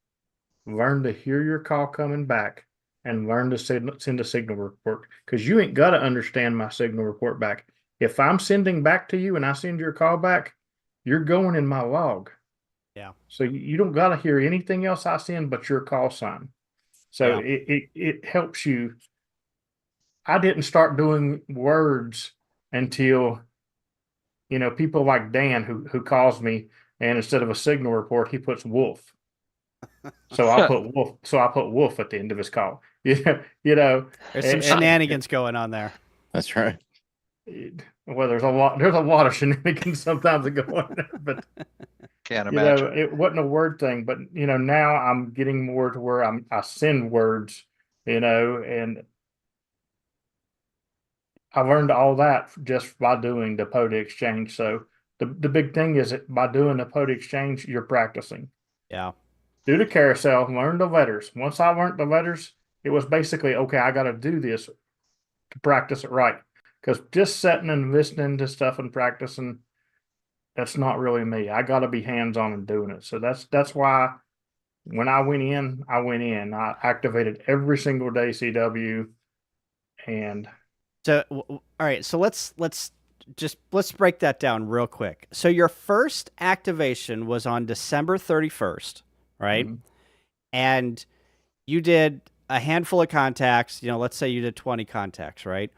learn to hear your call coming back, and learn to send a signal report. Because you ain't got to understand my signal report back. If I'm sending back to you and I send your call back, you're going in my log.
Yeah.
So you don't got to hear anything else I send but your call sign. So it helps you. I didn't start doing words until, you know, people like Dan who calls me, and instead of a signal report, he puts wolf. So I put wolf. So I put wolf at the end of his call. Yeah, you know,
there's some shenanigans going on there.
That's right.
Well, there's a lot of shenanigans sometimes that go on there, but
can't imagine.
You know, it wasn't a word thing. But you know, now I'm getting more to where I send words, you know, and I learned all that just by doing the POTA exchange. So the big thing is that by doing the POTA exchange, you're practicing.
Yeah.
Do the carousel, learn the letters. Once I learned the letters, it was basically, okay, I got to do this to practice it right. Because just sitting and listening to stuff and practicing, that's not really me. I got to be hands-on and doing it. So that's why when I went in. I activated every single day CW, and
so all right. So let's break that down real quick. So your first activation was on December 31st, right? Mm-hmm. And you did a handful of contacts. You know, let's say you did 20 contacts, right?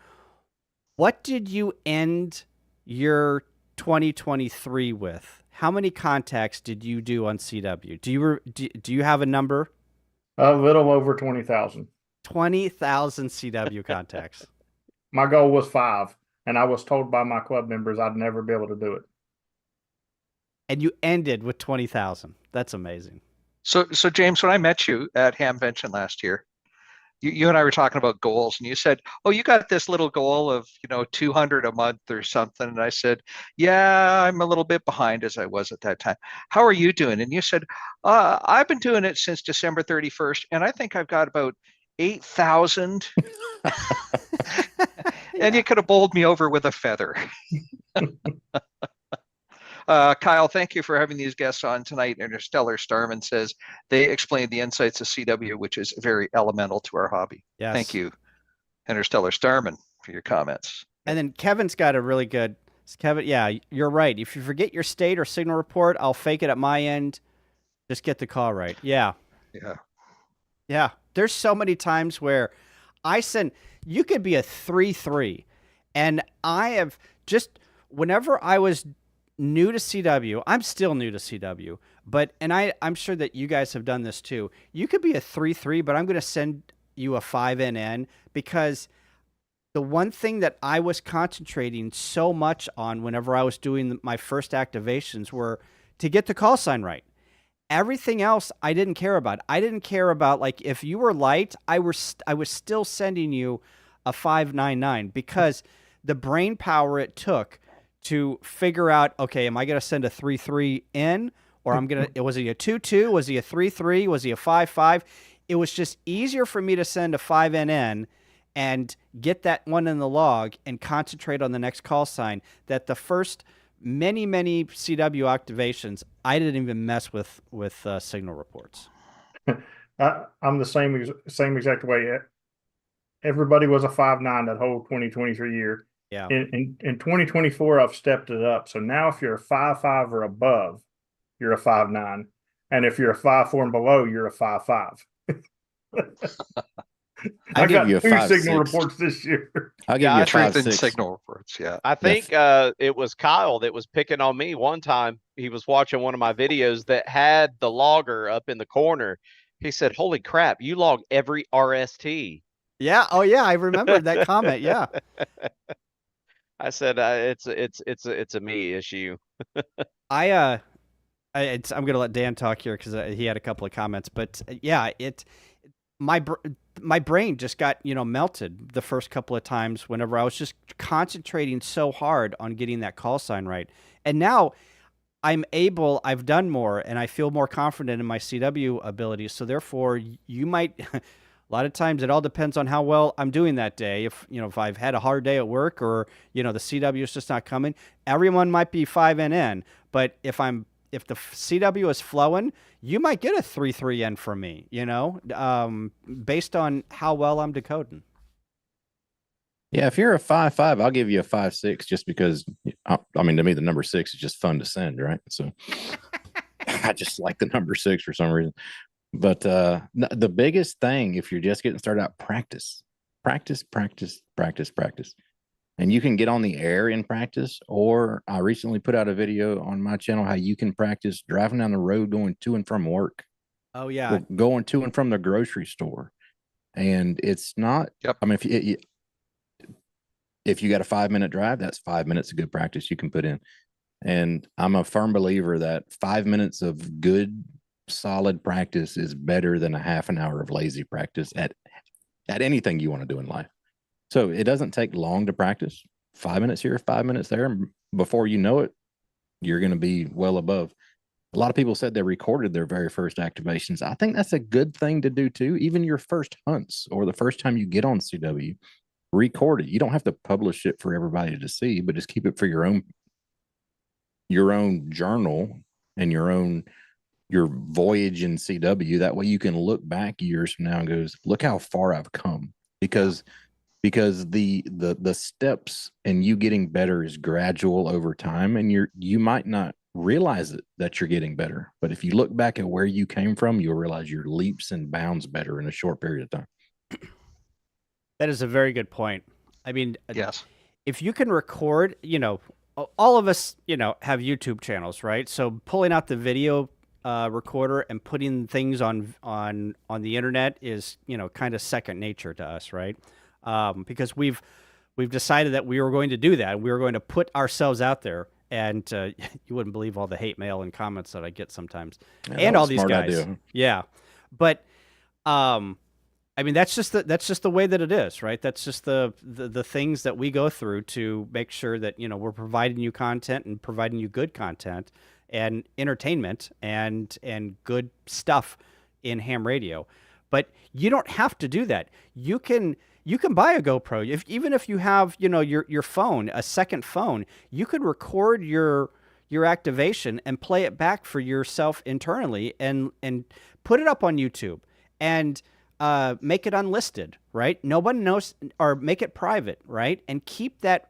What did you end your 2023 with? How many contacts did you do on CW? Do you have a number?
A little over 20,000.
20,000 CW contacts.
My goal was 5, and I was told by my club members I'd never be able to do it.
And you ended with 20,000. That's amazing.
So James, when I met you at Hamvention last year, you and I were talking about goals, and you said, "Oh, you got this little goal of 200 a month or something." And I said, "Yeah, I'm a little bit behind as I was at that time. How are you doing?" And you said, "I've been doing it since December 31st, and I think I've got about 8,000." And you could have bowled me over with a feather. Kyle, thank you for having these guests on tonight. Interstellar Starman says they explained the insights of CW, which is very elemental to our hobby. Yes. Thank you, Interstellar Starman, for your comments.
And then Kevin's got a really good, Kevin, yeah, you're right. If you forget your state or signal report, I'll fake it at my end. Just get the call right. Yeah.
Yeah.
Yeah. There's so many times where you could be a 3-3, and I have just, whenever I was new to CW, I'm still new to CW, but I'm sure that you guys have done this too. You could be a 3-3, but I'm going to send you a 5NN, because the one thing that I was concentrating so much on whenever I was doing my first activations were to get the call sign right. Everything else I didn't care about. I didn't care about, like, if you were light, I was still sending you a 599, because the brain power it took to figure out, okay, am I going to send a 3-3 in, or was he a 2-2? Was he a 3-3? Was he a 5-5? It was just easier for me to send a 5NN and get that one in the log and concentrate on the next call sign. That the first many CW activations, I didn't even mess with signal reports.
I'm the same exact way. Everybody was a 5.9 that whole 2023 year.
Yeah.
In 2024, I've stepped it up. So now if you're a 5.5 or above, you're a 5.9. And if you're a 5.4 and below, you're a 5.5. I got 2 signal reports this year.
I'll give you a 5.6
signal reports. minutes. Yeah.
I think it was Kyle that was picking on me one time. He was watching one of my videos that had the logger up in the corner. He said, "Holy crap, you log every RST."
Yeah. Oh yeah, I remember that comment. Yeah.
I said, it's a me issue."
I'm gonna let Dan talk here because he had a couple of comments, but yeah, my brain just got melted the first couple of times whenever I was just concentrating so hard on getting that call sign right, and now I've done more and I feel more confident in my CW abilities. So therefore, you might. A lot of times, it all depends on how well I'm doing that day. If I've had a hard day at work, or the CW is just not coming, everyone might be 5N. But if the CW is flowing, you might get a 3-3N from me. Based on how well I'm decoding.
Yeah, if you're a 5-5, I'll give you a 5-6 just because. I mean, to me, the number 6 is just fun to send, right? So I just like the number 6 for some reason. But the biggest thing, if you're just getting started out, practice. And you can get on the air in practice, or I recently put out a video on my channel how you can practice driving down the road going to and from work.
Oh, yeah.
Going to and from the grocery store. And it's not,
Yep.
I mean, if you got a 5-minute drive, that's 5 minutes of good practice you can put in. And I'm a firm believer that 5 minutes of good, solid practice is better than a half an hour of lazy practice at anything you want to do in life. So it doesn't take long to practice. 5 minutes here, 5 minutes there, and before you know it, you're going to be well above. A lot of people said they recorded their very first activations. I think that's a good thing to do too. Even your first hunts or the first time you get on CW, record it. You don't have to publish it for everybody to see, but just keep it for your own journal and your voyage in CW. That way you can look back years from now and goes, look how far I've come. Because the steps and you getting better is gradual over time, and you might not realize it that you're getting better. But if you look back at where you came from, you'll realize you're leaps and bounds better in a short period of time.
That is a very good point. I mean,
yes,
if you can record, all of us, have YouTube channels, right? So pulling out the video recorder and putting things on the internet is, kind of second nature to us, right? Because we've decided that we were going to do that. We were going to put ourselves out there, and you wouldn't believe all the hate mail and comments that I get sometimes, and all these guys. Idea. Yeah, but I mean, that's just the way that it is, right? That's just the things that we go through to make sure that we're providing you content and providing you good content and entertainment and good stuff in ham radio. But you don't have to do that. You can buy a GoPro. Even if you have your phone, a second phone, you could record your activation and play it back for yourself internally and put it up on YouTube and make it unlisted, right? Nobody knows, or make it private, right? And keep that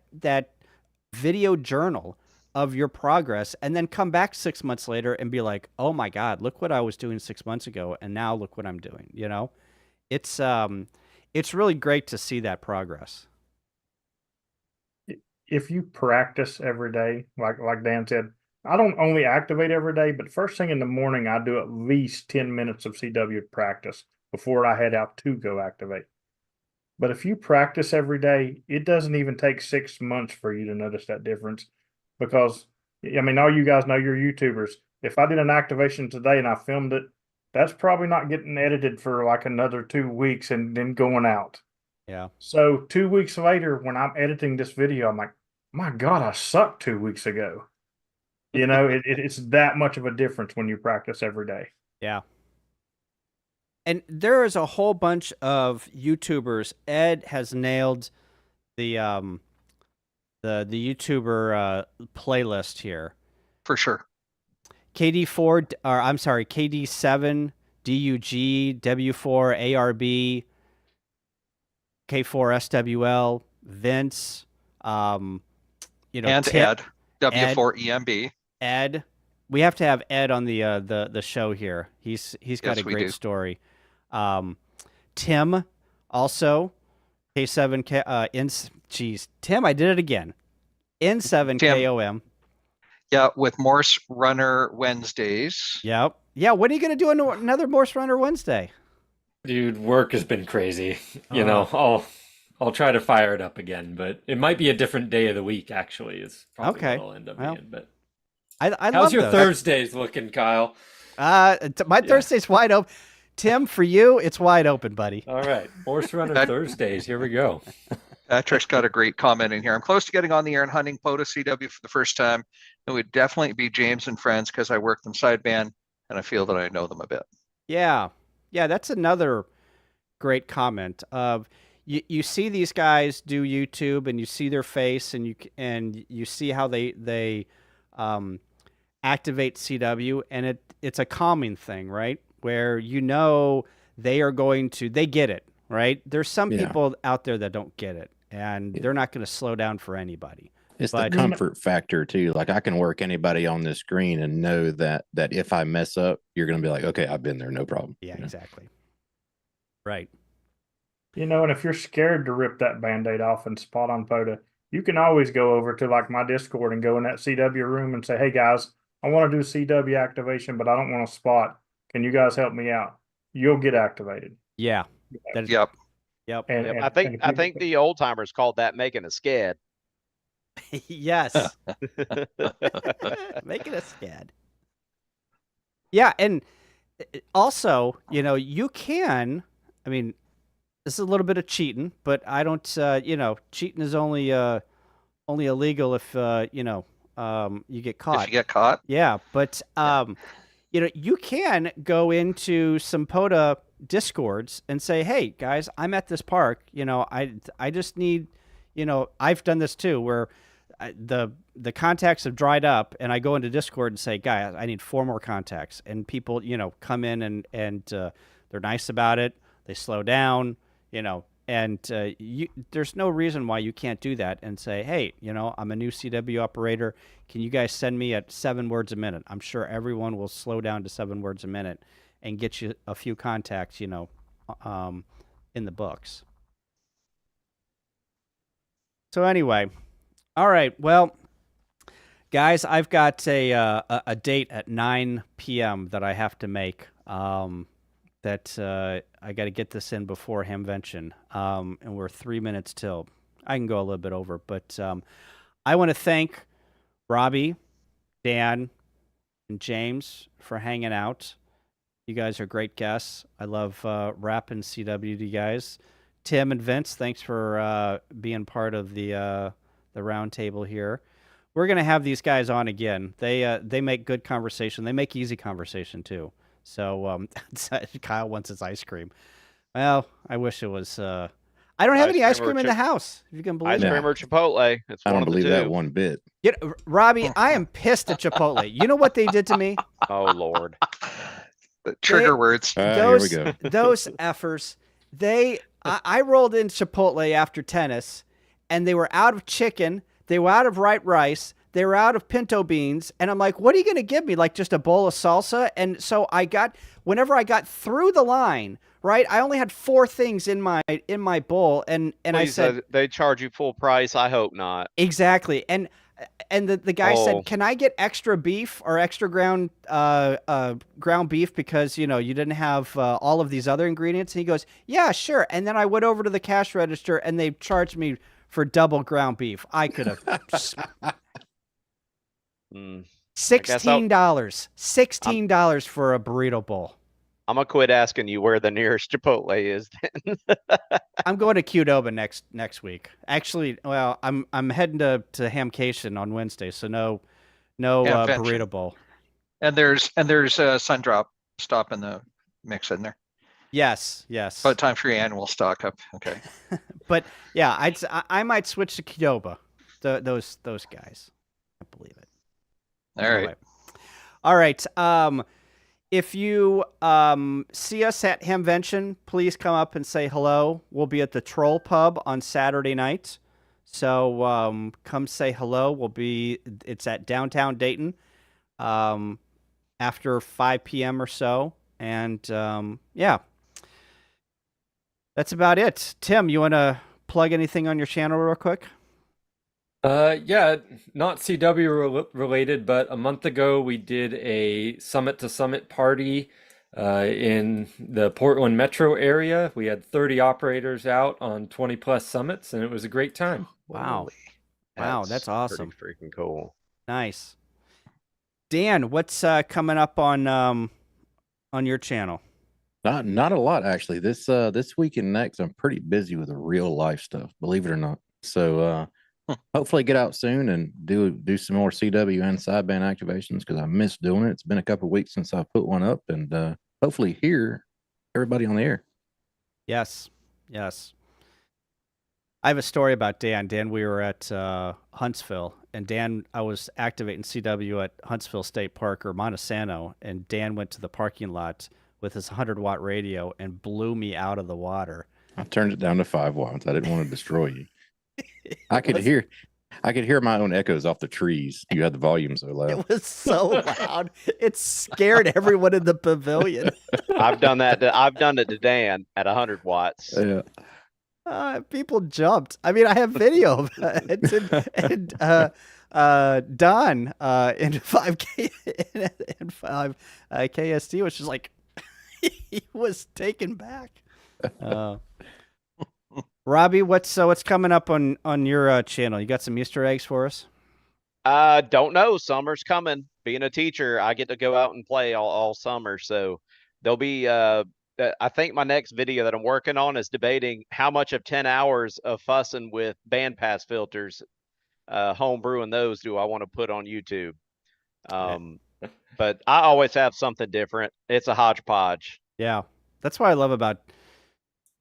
video journal of your progress, and then come back 6 months later and be like, oh my God, look what I was doing 6 months ago, and now look what I'm doing. It's really great to see that progress.
If you practice every day, like Dan said, I don't only activate every day, but first thing in the morning, I do at least 10 minutes of CW practice before I head out to go activate. But if you practice every day, it doesn't even take 6 months for you to notice that difference. Because, I mean, all you guys know, you're YouTubers. If I did an activation today and I filmed it, that's probably not getting edited for like another 2 weeks and then going out.
Yeah.
So 2 weeks later, when I'm editing this video, I'm like, my God, I sucked 2 weeks ago. It's that much of a difference when you practice every day.
Yeah. And there is a whole bunch of YouTubers. Ed has nailed the YouTuber playlist here.
For sure.
KD7, DUG, W4, ARB, K4SWL, Vince,
and
Tip,
Ed, W4EMB.
Ed. We have to have Ed on the show here. He's got a great story. Tim also, K7, geez, Tim, I did it again. N7KOM.
Yeah, with Morse Runner Wednesdays.
Yep. Yeah, when are you going to do another Morse Runner Wednesday?
Dude, work has been crazy. You know, I'll try to fire it up again, but it might be a different day of the week. Actually, is probably what it'll end up being. But
I
how's
love
your
those.
Thursdays looking, Kyle?
My Thursday's wide open. Tim, for you, it's wide open, buddy.
All right, Morse Runner Thursdays. Here we go.
Patrick's got a great comment in here. I'm close to getting on the air and hunting POTA CW for the first time. It would definitely be James and friends because I work them sideband and I feel that I know them a bit.
Yeah, that's another great comment. You see these guys do YouTube and you see their face and you see how they activate CW, and it's a calming thing, right? Where they get it, right? There's some people out there that don't get it, and they're not going to slow down for anybody.
It's the comfort factor too. Like I can work anybody on this screen and know that if I mess up, you're going to be like, okay, I've been there, no problem.
Yeah, exactly. Right.
And if you're scared to rip that Band-Aid off and spot on POTA, you can always go over to like my Discord and go in that CW room and say, hey guys, I want to do CW activation, but I don't want to spot. Can you guys help me out? You'll get activated.
Yeah.
Yep.
And
I think the old timers called that making a sked.
Yes. Making a sked. Yeah, and also, you can, I mean, this is a little bit of cheating, but I don't, cheating is only illegal if, you get caught.
If you get caught?
Yeah, but, you can go into some POTA Discords and say, hey, guys, I'm at this park. I just need, I've done this too, where the contacts have dried up, and I go into Discord and say, guys, I need 4 more contacts. And people, come in and they're nice about it. They slow down, and there's no reason why you can't do that and say, hey, I'm a new CW operator. Can you guys send me at 7 words a minute? I'm sure everyone will slow down to 7 words a minute and get you a few contacts, in the books. So anyway, all right. Well, guys, I've got a date at 9 p.m. that I have to make. That I got to get this in before Hamvention, and we're 3 minutes till. I can go a little bit over, but I want to thank Robbie, Dan, and James for hanging out. You guys are great guests. I love rapping CW to you guys. Tim and Vince, thanks for being part of the round table here. We're gonna have these guys on again. They make good conversation. They make easy conversation too. So Kyle wants his ice cream. Well, I wish it was. I don't have any ice cream in the house. If you can believe it.
Ice cream or Chipotle. It's
I
one
don't
of the
believe
two.
that one bit.
Robbie, I am pissed at Chipotle. You know what they did to me?
Oh Lord.
The trigger words.
Here we go.
Those effers. I rolled in Chipotle after tennis, and they were out of chicken. They were out of white rice. They were out of pinto beans. And I'm like, what are you going to give me? Like just a bowl of salsa? And so whenever I got through the line, right, I only had 4 things in my bowl. And
Please,
I said,
they charge you full price. I hope not.
Exactly. And the guy said, can I get extra beef or extra ground beef because, you didn't have all of these other ingredients? And he goes, yeah, sure. And then I went over to the cash register and they charged me for double ground beef. I could have $16 for a burrito bowl.
I'm gonna quit asking you where the nearest Chipotle is then.
I'm going to Qdoba next week. Actually, well, I'm heading to Hamcation on Wednesday, so no burrito bowl.
And there's a Sundrop stop in the mix in there.
Yes.
But time for your annual stock up. Okay.
But yeah, I might switch to Qdoba. Those guys. I can't believe it. All right. If you see us at Hamvention, please come up and say hello. We'll be at the Troll Pub on Saturday night. So come say hello. It's at downtown Dayton after 5 p.m. or so. And yeah, that's about it. Tim, you want to plug anything on your channel real quick?
Yeah, not CW related, but a month ago we did a summit to summit party in the Portland metro area. We had 30 operators out on 20 plus summits, and it was a great time.
Wow. Wow, that's awesome.
Pretty freaking cool.
Nice. Dan, what's coming up on your channel?
Not a lot actually. This week and next, I'm pretty busy with the real life stuff, believe it or not. So hopefully get out soon and do some more CW and sideband activations because I miss doing it. It's been a couple of weeks since I put one up, and hopefully hear everybody on the air.
Yes. I have a story about Dan. Dan, we were at Huntsville, and Dan, I was activating CW at Huntsville State Park or Montesano, and Dan went to the parking lot with his 100-watt radio and blew me out of the water.
I turned it down to 5 watts. I didn't want to destroy you. I could hear my own echoes off the trees. You had the volume so loud.
It was so loud. It scared everyone in the pavilion.
I've done that. I've done it to Dan at 100 watts.
Yeah.
People jumped. I mean, I have video of it. And Don in 5K and 5 KSD was just like, he was taken back. Robbie, what's coming up on your channel? You got some Easter eggs for us?
Don't know. Summer's coming. Being a teacher, I get to go out and play all summer. So there'll be I think my next video that I'm working on is debating how much of 10 hours of fussing with bandpass filters, homebrewing those, do I want to put on YouTube. But I always have something different. It's a hodgepodge.
Yeah, that's what I love about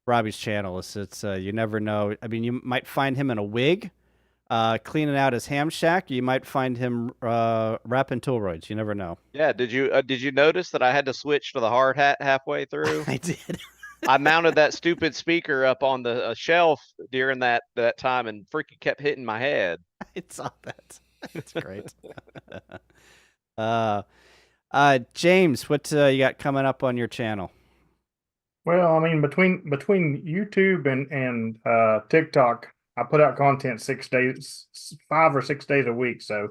Robbie's channel. It's you never know. I mean, you might find him in a wig, cleaning out his ham shack. You might find him wrapping tool roids. You never know.
Yeah. Did you notice that I had to switch to the hard hat halfway through?
I did.
I mounted that stupid speaker up on the shelf during that time and freaking kept hitting my head.
I saw that. It's great. James, what you got coming up on your channel?
Well, I mean, between YouTube and TikTok, I put out content 5 or 6 days a week. So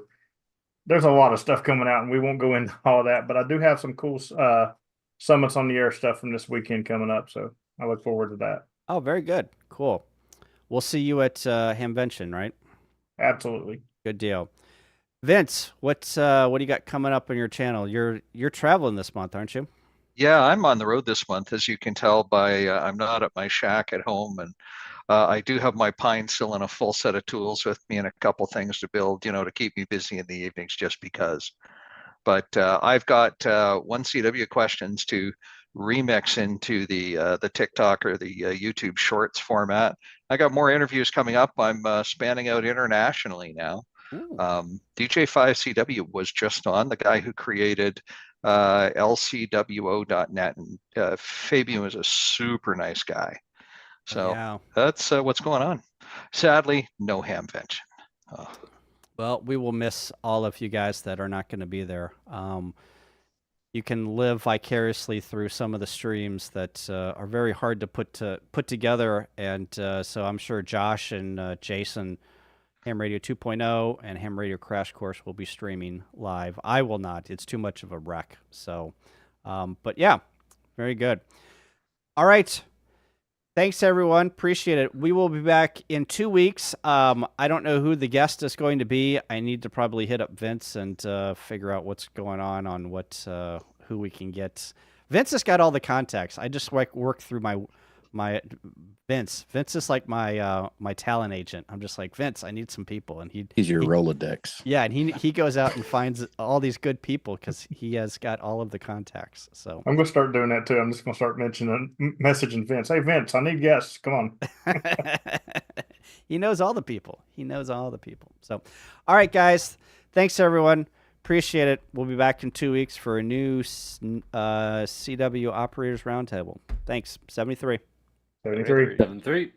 there's a lot of stuff coming out, and we won't go into all that. But I do have some cool summits on the air stuff from this weekend coming up. So I look forward to that.
Oh, very good. Cool. We'll see you at Hamvention, right?
Absolutely.
Good deal. Vince, what do you got coming up on your channel? You're traveling this month, aren't you?
Yeah, I'm on the road this month, as you can tell by I'm not at my shack at home, and I do have my Pine still and a full set of tools with me and a couple things to build, to keep me busy in the evenings just because. But I've got 1CW questions to remix into the TikTok or the YouTube Shorts format. I got more interviews coming up. I'm spanning out internationally now. DJ5CW was just on, the guy who created lcwo.net, and Fabian was a super nice guy. So yeah. That's what's going on. Sadly, no Hamvention. Oh.
Well, we will miss all of you guys that are not going to be there. You can live vicariously through some of the streams that are very hard to put together, and so I'm sure Josh and Jason, Ham Radio 2.0 and Ham Radio Crash Course will be streaming live. I will not. It's too much of a wreck. So, but yeah, very good. All right. Thanks, everyone. Appreciate it. We will be back in 2 weeks. I don't know who the guest is going to be. I need to probably hit up Vince and figure out what's going on what who we can get. Vince has got all the contacts. I just work through my Vince. Vince is like my my talent agent. I'm just like, Vince, I need some people, and he's your
Rolodex.
Yeah, and he goes out and finds all these good people because he has got all of the contacts. So
I'm gonna start doing that too. I'm just gonna start messaging Vince. Hey Vince, I need guests. Come on.
He knows all the people. So, all right, guys. Thanks everyone. Appreciate it. We'll be back in 2 weeks for a new CW Operators Roundtable. Thanks. 73.
73.
73.